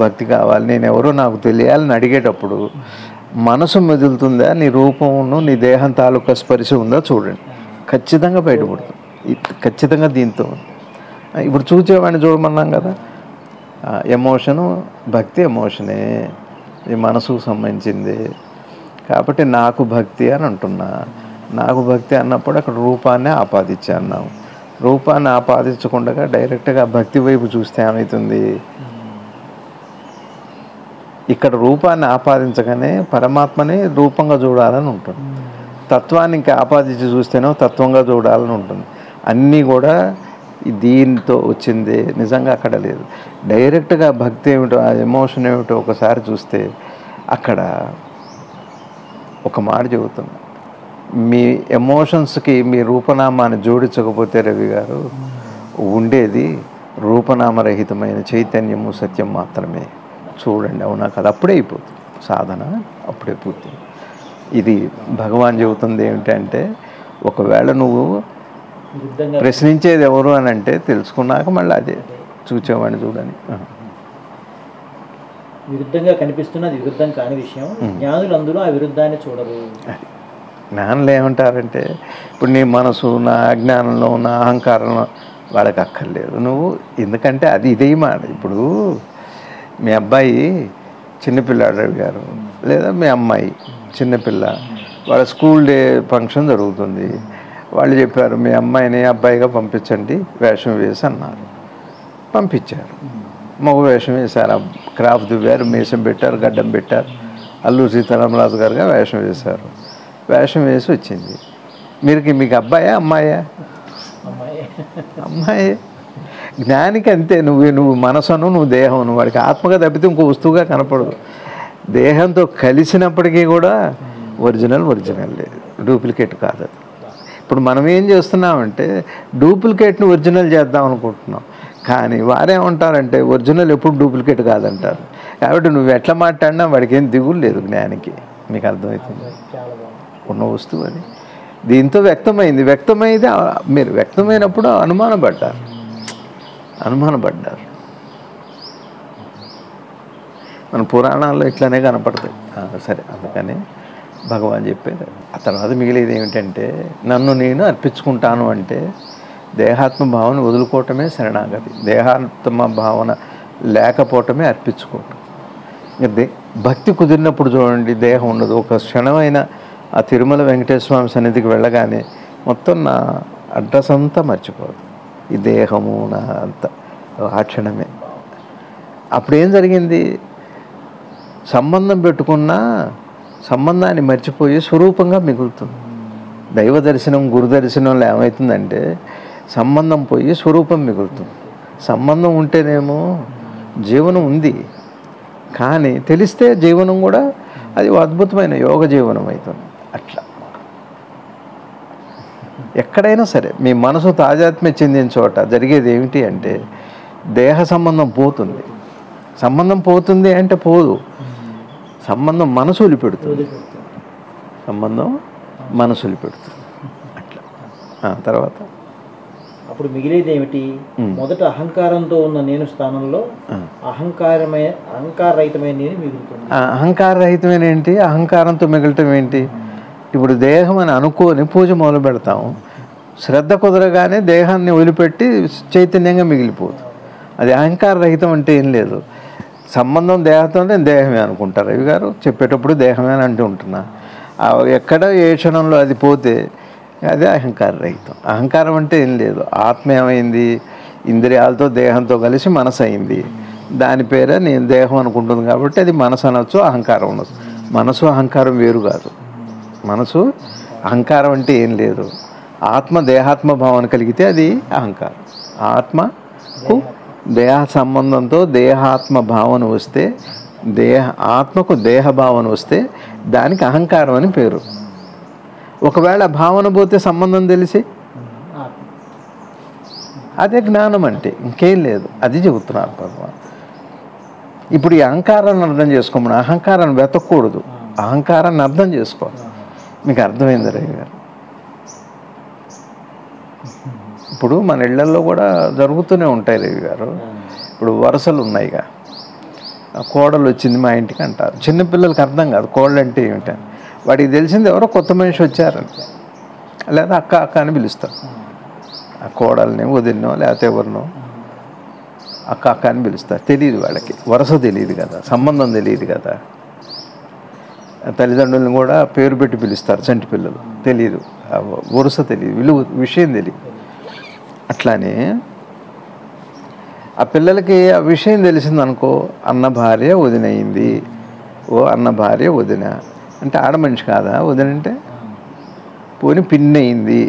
భక్తి కావాలి, నేను ఎవరో నాకు తెలియాలని అడిగేటప్పుడు మనసు మెదులుతుందా, నీ రూపమును నీ దేహం తాలూకా స్పర్శ ఉందా చూడండి. ఖచ్చితంగా బయటపడుతుంది. ఖచ్చితంగా దీంతో ఉంది. ఇప్పుడు చూచేవాడిని చూడమన్నాం కదా, ఎమోషను భక్తి ఎమోషనే, ఇది మనసుకు సంబంధించింది. కాబట్టి నాకు భక్తి అని అంటున్నా. నాకు భక్తి అన్నప్పుడు అక్కడ రూపాన్ని ఆపాదించి అన్నాం. రూపాన్ని ఆపాదించకుండా డైరెక్ట్గా భక్తి వైపు చూస్తే ఏమవుతుంది? ఇక్కడ రూపాన్ని ఆపాదించగానే పరమాత్మని రూపంగా చూడాలని ఉంటుంది. తత్వాన్ని ఇంకా ఆపాదించి చూస్తేనో తత్వంగా చూడాలని ఉంటుంది. అన్నీ కూడా దీంతో వచ్చింది, నిజంగా అక్కడ లేదు. డైరెక్ట్గా భక్తి ఏమిటో, ఆ ఎమోషన్ ఏమిటో ఒకసారి చూస్తే అక్కడ ఒక మాట చెబుతున్నా, మీ ఎమోషన్స్కి మీ రూపనామాన్ని జోడించకపోతే రవి గారు ఉండేది రూపనామరహితమైన చైతన్యము, సత్యం మాత్రమే. చూడండి, అవునా కదా? అప్పుడే అయిపోతుంది సాధన, అప్పుడే పూర్తి. ఇది భగవాన్ చెబుతుంది ఏమిటంటే, ఒకవేళ నువ్వు ప్రశ్నించేది ఎవరు అని అంటే తెలుసుకున్నాక మళ్ళీ అదే చూచేవాడిని చూడని. విరుద్ధంగా కనిపిస్తున్నది విరుద్ధం కాని విషయం, జ్ఞానులు అందులో ఆ విరుద్ధాన్ని చూడరు. జ్ఞానులు ఏమంటారంటే, ఇప్పుడు నీ మనసు నా అజ్ఞానంలో నా అహంకారంలో వాళ్ళకి అక్కర్లేదు నువ్వు, ఎందుకంటే అది ఇదే మాట. ఇప్పుడు మీ అబ్బాయి చిన్నపిల్లాడు రవి గారు, లేదా మీ అమ్మాయి చిన్నపిల్ల, వాళ్ళ స్కూల్ డే ఫంక్షన్ జరుగుతుంది. వాళ్ళు చెప్పారు మీ అమ్మాయిని అబ్బాయిగా పంపించండి వేషం వేసి అన్నారు. పంపించారు. మగ వేషం వేశారు, క్రాఫ్ దువ్వారు, మీసం పెట్టారు, గడ్డం పెట్టారు, అల్లూరి సీతారామరాజు గారుగా వేషం వేశారు. వేషం వేసి వచ్చింది. మీకు అబ్బాయా అమ్మాయా? అమ్మాయి. జ్ఞానికి అంతే, నువ్వు మనసును నువ్వు దేహం, వాడికి ఆత్మగా తప్పితే ఇంకో వస్తువుగా కనపడదు. దేహంతో కలిసినప్పటికీ కూడా ఒరిజినల్ లేదు, డూప్లికేట్ కాదు అది. ఇప్పుడు మనం ఏం చేస్తున్నామంటే డూప్లికేట్ని ఒరిజినల్ చేద్దాం అనుకుంటున్నాం, కానీ వారేమంటారంటే ఒరిజినల్ ఎప్పుడు డూప్లికేట్ కాదంటారు. కాబట్టి నువ్వు ఎట్లా మాట్లాడినా వాడికి ఏం దిగులు లేదు జ్ఞానికి. మీకు అర్థమవుతుంది? ఉన్న వస్తువు అది దీంతో వ్యక్తమైంది. మీరు వ్యక్తమైనప్పుడు అనుమానపడ్డారు. మన పురాణాల్లో ఇట్లానే కనపడతాయి. సరే, అందుకని భగవాన్ చెప్పారు. ఆ తర్వాత మిగిలేది ఏమిటంటే, నన్ను నేను అర్పించుకుంటాను అంటే దేహాత్మ భావన వదులుకోవటమే శరణాగతి. దేహాత్మ భావన లేకపోవటమే అర్పించుకోవటం. భక్తి కుదిరినప్పుడు చూడండి, దేహం ఉండదు. ఒక క్షణమైన ఆ తిరుమల వెంకటేశ్వర స్వామి సన్నిధికి వెళ్ళగానే మొత్తం నా అడ్రస్ అంతా మర్చిపోదు, ఈ దేహము నా అంతా ఆ క్షణమే. అప్పుడు ఏం జరిగింది? సంబంధం పెట్టుకున్నా సంబంధాన్ని మర్చిపోయి స్వరూపంగా మిగులుతుంది. దైవ దర్శనం, గురు దర్శనంలో ఏమవుతుందంటే సంబంధం పోయి స్వరూపం మిగులుతుంది. సంబంధం ఉంటేనేమో జీవనం ఉంది, కానీ తెలిస్తే జీవనం కూడా అది అద్భుతమైన యోగ జీవనం అవుతుంది. అట్లా ఎక్కడైనా సరే మీ మనసు తాజాత్మ్యం చెందిన చోట జరిగేది ఏమిటి అంటే దేహ సంబంధం పోతుంది. సంబంధం పోతుంది అంటే పోదు, సంబంధం మనసులు పెడుతుంది. అట్లా తర్వాత అప్పుడు మిగిలేది ఏమిటి? మొదట అహంకారంతో ఉన్న నేను స్థానంలో అహంకారరహితమైన నేను మిగులుతుంది. అహంకారరహితమైన ఏంటి, అహంకారంతో మిగలటం ఏంటి? ఇప్పుడు దేహం అని అనుకోని పూజ మొదలు పెడతాం, శ్రద్ధ కుదరగానే దేహాన్ని వదిలిపెట్టి చైతన్యంగా మిగిలిపోదు. అది అహంకారరహితం అంటే ఏం లేదు. సంబంధం దేహంతోనే దేహమే అనుకుంటారు రవి గారు చెప్పేటప్పుడు, దేహమే అని అంటూ ఉంటున్నా. ఎక్కడ ఏ క్షణంలో అది పోతే అదే అహంకారరహితం. అహంకారం అంటే ఏం లేదు. ఆత్మ ఏమైంది, ఇంద్రియాలతో దేహంతో కలిసి మనసు అయింది, దాని పేరే నేను దేహం అనుకుంటుంది కాబట్టి అది మనసు అనొచ్చు, అహంకారం అనొచ్చు. మనసు అహంకారం వేరు కాదు. మనసు అహంకారం అంటే ఏం లేదు. ఆత్మ దేహాత్మ భావన కలిగితే అది అహంకారం. ఆత్మకు దేహ సంబంధంతో దేహాత్మ భావన వస్తే, ఆత్మకు దేహ భావన వస్తే దానికి అహంకారం అని పేరు. ఒకవేళ భావన పోతే సంబంధం తెలిసి అదే జ్ఞానం అంటే, ఇంకేం లేదు. అది చెబుతున్నారు భగవాన్. ఇప్పుడు ఈ అహంకారాన్ని అర్థం చేసుకోమని, అహంకారాన్ని వెతకూడదు, అహంకారాన్ని అర్థం చేసుకోవాలి. మీకు అర్థమైంది రవి గారు? ఇప్పుడు మన ఇళ్లలో కూడా జరుగుతూనే ఉంటాయి రవి గారు. ఇప్పుడు వరుసలు ఉన్నాయిగా, కోడలు వచ్చింది మా ఇంటికి అంటారు. చిన్నపిల్లలకి అర్థం కాదు కోడలు అంటే ఏమిటని. వాడికి తెలిసింది ఎవరో కొత్త మనిషి వచ్చారని, లేదా అక్క అక్క అని పిలుస్తారు. ఆ కోడల్ని వదిలినో లేకపోతే ఎవరినో అక్క అక్క అని పిలుస్తారు. తెలియదు వాళ్ళకి, వరుస తెలియదు కదా, సంబంధం తెలియదు కదా. తల్లిదండ్రులను కూడా పేరు పెట్టి పిలుస్తారు చంటి పిల్లలు, తెలియదు, వరుస తెలియదు, విలువ విషయం తెలియదు. అట్లానే ఆ పిల్లలకి ఆ విషయం తెలిసిందనుకో, అన్న భార్య వదినయింది, ఓ అన్న భార్య వదిన అంటే ఆడ మనిషి కాదా వదిన అంటే? పోని పిన్ని అయింది,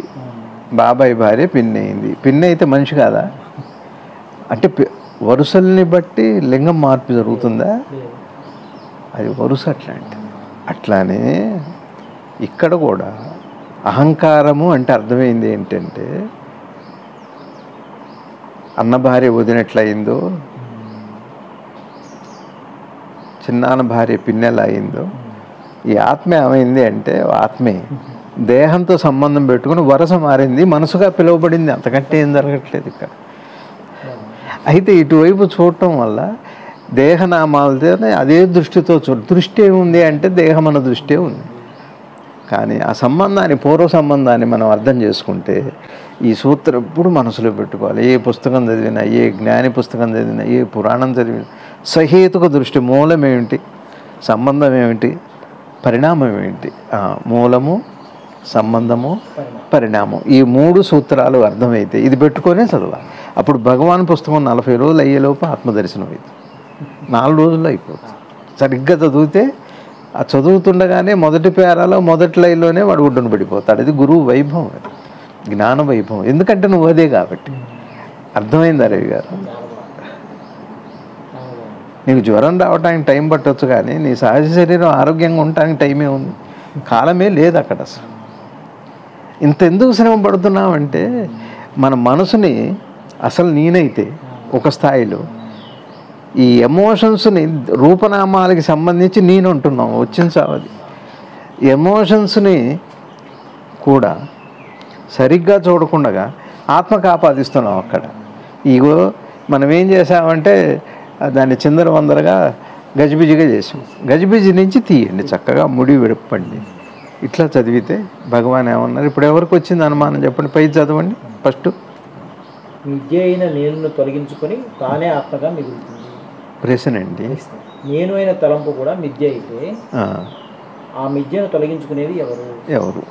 బాబాయ్ భార్య పిన్ని అయింది. పిన్ని అయితే మనిషి కాదా? అంటే వరుసల్ని బట్టి లింగం మార్పు జరుగుతుందా? అది వరుస అట్లాంటిది. అట్లానే ఇక్కడ కూడా అహంకారము అంటే అర్థమైంది ఏంటంటే, అన్న భార్య వదినట్లయిందో, చిన్నాన్న భార్య పిన్నెలా అయిందో, ఈ ఆత్మ ఏమైంది అంటే ఆత్మే దేహంతో సంబంధం పెట్టుకుని వరస మారింది, మనసుగా పిలువబడింది. అంతకంటే ఏం జరగట్లేదు ఇక్కడ. అయితే ఇటువైపు చూడటం వల్ల దేహనామాలతోనే అదే దృష్టితో దృష్టి ఏముంది అంటే దేహం అన్న దృష్టి ఉంది. కానీ ఆ సంబంధాన్ని, పూర్వ సంబంధాన్ని మనం అర్థం చేసుకుంటే ఈ సూత్రం ఎప్పుడు మనసులో పెట్టుకోవాలి. ఏ పుస్తకం చదివినా, ఏ జ్ఞాని పుస్తకం చదివినా, ఏ పురాణం చదివినా సహేతుక దృష్టి. మూలం ఏమిటి, సంబంధం ఏమిటి, పరిణామం ఏంటి? మూలము, సంబంధము, పరిణామం, ఈ 3 సూత్రాలు అర్థమైతే ఇది పెట్టుకొనే చదవాలి. అప్పుడు భగవాన్ పుస్తకం 40 రోజులు అయ్యేలోపు ఆత్మదర్శనం అవుతుంది, 4 రోజుల్లో అయిపోతుంది. సరిగ్గా చదివితే ఆ చదువుతుండగానే మొదటి పేరాలో మొదటి లైన్లోనే వాడు ఒడ్డున పడిపోతాడు. అది గురువు వైభవం, అది జ్ఞాన వైభవం. ఎందుకంటే నువ్వు అదే కాబట్టి. అర్థమైందా రవి గారు? నీకు జ్వరం రావడానికి టైం పట్టవచ్చు, కానీ నీ సహజ శరీరం ఆరోగ్యంగా ఉండటానికి టైమే ఉంది, కాలమే లేదు అక్కడ. అసలు ఇంత ఎందుకు శ్రమ పడుతున్నామంటే, మన మనసుని అసలు నేనైతే ఒక స్థాయిలో ఈ ఎమోషన్స్ని రూపనామాలకి సంబంధించి నేను ఉంటున్నాం, వచ్చిన సావది. ఎమోషన్స్ని కూడా సరిగ్గా చూడకుండా ఆత్మకు ఆపాదిస్తున్నాం అక్కడ. ఇగో మనం ఏం చేసామంటే దాన్ని చిందరవందరగా గజిబిజిగా చేసాం. గజిబిజి నుంచి తీయండి, చక్కగా ముడి విడపండి. ఇట్లా చదివితే భగవాన్ ఏమన్నారు? ఇప్పుడు ఎవరికి వచ్చింది అనుమానం చెప్పండి, పై చదవండి ఫస్ట్. విద్య అయిన నేను తొలగించుకొని తానే ఆత్మగా మిగులుతుంది. ప్రశ్న అండి. నేను అయిన తలంపు కూడా మిథ్య అయితే ఆ మిథ్యను తొలగించుకునేది ఎవరు? ఎవరు?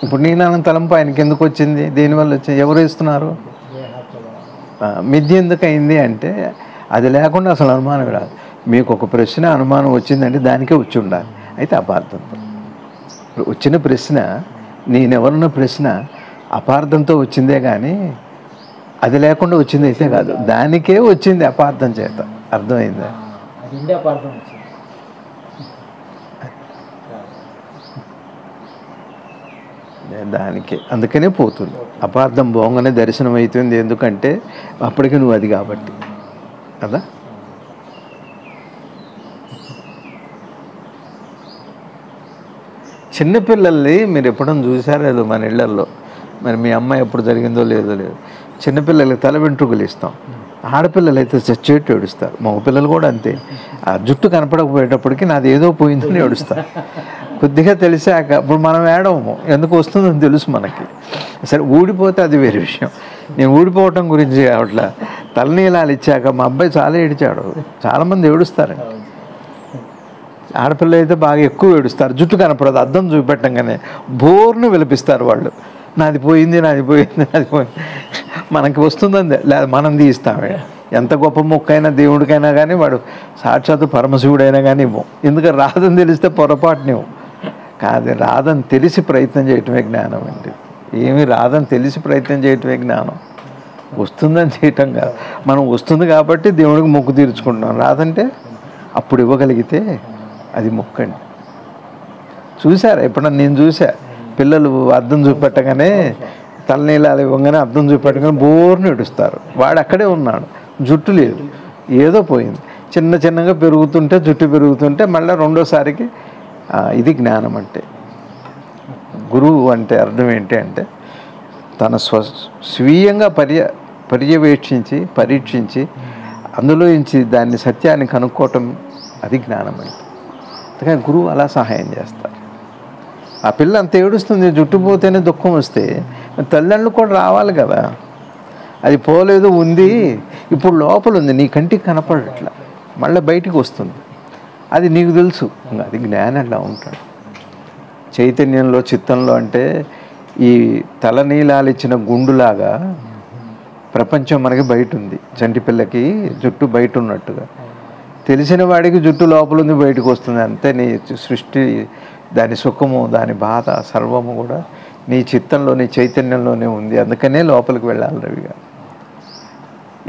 ఇప్పుడు నేను తలంపు ఆయనకి ఎందుకు వచ్చింది, దేనివల్ల వచ్చింది, ఎవరు ఇస్తున్నారు? మిథ్య ఎందుకు అయింది అంటే అది లేకుండా అసలు అనుమానం రాదు. మీకు ఒక ప్రశ్న అనుమానం వచ్చిందంటే దానికే వచ్చి ఉండాలి. అయితే అపార్థంతో వచ్చిన ప్రశ్న, నేనెవరన్న ప్రశ్న అపార్థంతో వచ్చిందే కానీ అది లేకుండా వచ్చింది అయితే కాదు, దానికే వచ్చింది అపార్థం చేత. అర్థమైందా? దానికే, అందుకనే పోతుంది. అపార్థం పోగానే దర్శనం అవుతుంది. ఎందుకంటే అప్పటికి నువ్వు అది కాబట్టి కదా. చిన్నపిల్లల్ని మీరు ఎప్పుడైనా చూసారో లేదో, మన ఇళ్లలో మరి మీ అమ్మాయి ఎప్పుడు జరిగిందో లేదో లేదు. చిన్నపిల్లలకి తల వెంట్రుకలు ఇస్తాం, ఆడపిల్లలు అయితే చచ్చేట్టు ఏడుస్తారు, మగపిల్లలు కూడా అంతే. ఆ జుట్టు కనపడకపోయేటప్పటికి నాది ఏదో పోయిందని ఏడుస్తారు. కొద్దిగా తెలిసాక ఇప్పుడు మనం ఏడవము, ఎందుకు వస్తుందని తెలుసు మనకి. సరే ఊడిపోతే అది వేరే విషయం. నేను ఊడిపోవటం గురించి అట్లా తలనీలాలు ఇచ్చాక మా అబ్బాయి చాలా ఏడిచాడు. చాలామంది ఏడుస్తారండి. ఆడపిల్ల అయితే బాగా ఎక్కువ ఏడుస్తారు, జుట్టు కనపడదు, అద్దం చూపెట్టంగానే బోర్ను విలపిస్తారు వాళ్ళు. నాది పోయింది, నాది పోయింది, నాది పోయింది. మనకి వస్తుందని లేదా మనం తీస్తామే. ఎంత గొప్ప మొక్కైనా దేవుడికైనా కానీ వాడు సాక్షాత్తు పరమశివుడైనా కానీ ఇవ్వం. ఎందుకంటే రాదని తెలిస్తే పొరపాటునివ్వం. కాదు, రాదని తెలిసి ప్రయత్నం చేయటమే జ్ఞానం అండి. ఏమి రాదని తెలిసి ప్రయత్నం చేయటమే జ్ఞానం. వస్తుందని చేయటం కాదు. మనం వస్తుంది కాబట్టి దేవుడికి మొక్కు తీర్చుకుంటున్నాం. రాదంటే అప్పుడు ఇవ్వగలిగితే అది మొక్కండి. చూసారా ఎప్పుడన్నా? నేను చూసా, పిల్లలు అద్దం చూపెట్టగానే తలనీలాలు ఇవ్వగానే అద్దం చూపెట్టగానే బోర్ని ఏడుస్తారు. వాడు అక్కడే ఉన్నాడు, జుట్టు లేదు, ఏదో పోయింది. చిన్న చిన్నగా పెరుగుతుంటే, జుట్టు పెరుగుతుంటే మళ్ళీ రెండోసారికి ఇది జ్ఞానం అంటే. గురువు అంటే అర్థం ఏంటి అంటే తన స్వీయంగా పర్యవేక్షించి పరీక్షించి అందులో నుంచి దాన్ని సత్యాన్ని కనుక్కోవటం, అది జ్ఞానం అంటే. అందుకని గురువు అలా సహాయం చేస్తారు. ఆ పిల్ల అంత ఏడుస్తుంది, జుట్టు పోతేనే దుఃఖం వస్తే తల్లిదండ్రులు కూడా రావాలి కదా. అది పోలేదు, ఉంది, ఇప్పుడు లోపల ఉంది, నీ కంటికి కనపడట్లా, మళ్ళీ బయటికి వస్తుంది, అది నీకు తెలుసు. అది జ్ఞానంలా ఉంటాడు. చైతన్యంలో చిత్తంలో అంటే ఈ తలనీలాలు ఇచ్చిన గుండులాగా ప్రపంచం మనకి బయట ఉంది. చంటి పిల్లకి జుట్టు బయట ఉన్నట్టుగా తెలిసిన వాడికి జుట్టు లోపల ఉంది, బయటకు వస్తుంది. అంతే నీ సృష్టి, దాని సుఖము, దాని బాధ సర్వము కూడా నీ చిత్తంలో, నీ చైతన్యంలోనే ఉంది. అందుకనే లోపలికి వెళ్ళాలి రవి గారు.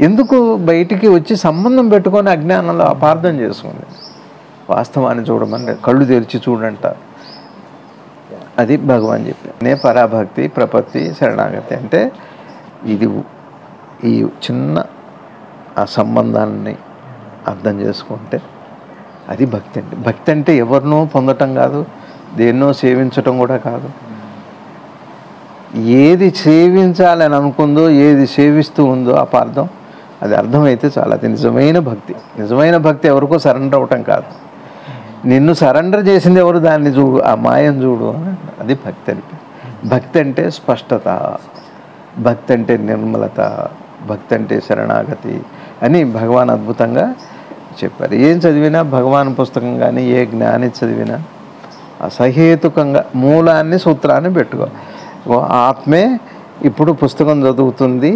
ఎందుకు బయటికి వచ్చి సంబంధం పెట్టుకొని అజ్ఞానంలో అపార్థం చేసుకుంది? వాస్తవాన్ని చూడమని కళ్ళు తెరిచి చూడంటారు. అది భగవాన్ చెప్పారు. పరాభక్తి, ప్రపత్తి, శరణాగతి అంటే ఇది. ఈ చిన్న ఆ సంబంధాన్ని అర్థం చేసుకుంటే అది భక్తి అంటే. భక్తి అంటే ఎవరినో పొందటం కాదు, దేన్నో సేవించటం కూడా కాదు. ఏది సేవించాలని అనుకుందో, ఏది సేవిస్తూ ఉందో అపార్థం, అది అర్థమైతే చాలా. అది నిజమైన భక్తి. నిజమైన భక్తి ఎవరికో సరెండర్ అవ్వటం కాదు. నిన్ను సరెండర్ చేసింది ఎవరు, దాన్ని చూడు, ఆ మాయం చూడు, అది భక్తి అని. భక్తి అంటే స్పష్టత, భక్తి అంటే నిర్మలత, భక్తి అంటే శరణాగతి అని భగవాన్ అద్భుతంగా చెప్పారు. ఏం చదివినా, భగవాన్ పుస్తకం కానీ ఏ జ్ఞాని చదివినా అసహేతుకంగా మూలాన్ని, సూత్రాన్ని పెట్టుకో. ఆత్మే ఇప్పుడు పుస్తకం చదువుతుంది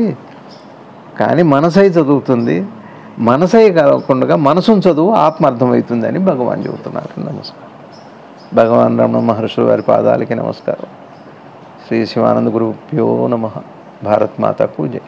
కానీ మనసై చదువుతుంది, మనసై కాకుండా మనసును చదువు, ఆత్మ అర్థమవుతుంది అని భగవాన్ చెబుతున్నారు. నమస్కారం. భగవాన్ రమణ మహర్షుల వారి పాదాలకి నమస్కారం. శ్రీ శివానంద గురుభ్యో నమః. భారత్ మాతాకు జై.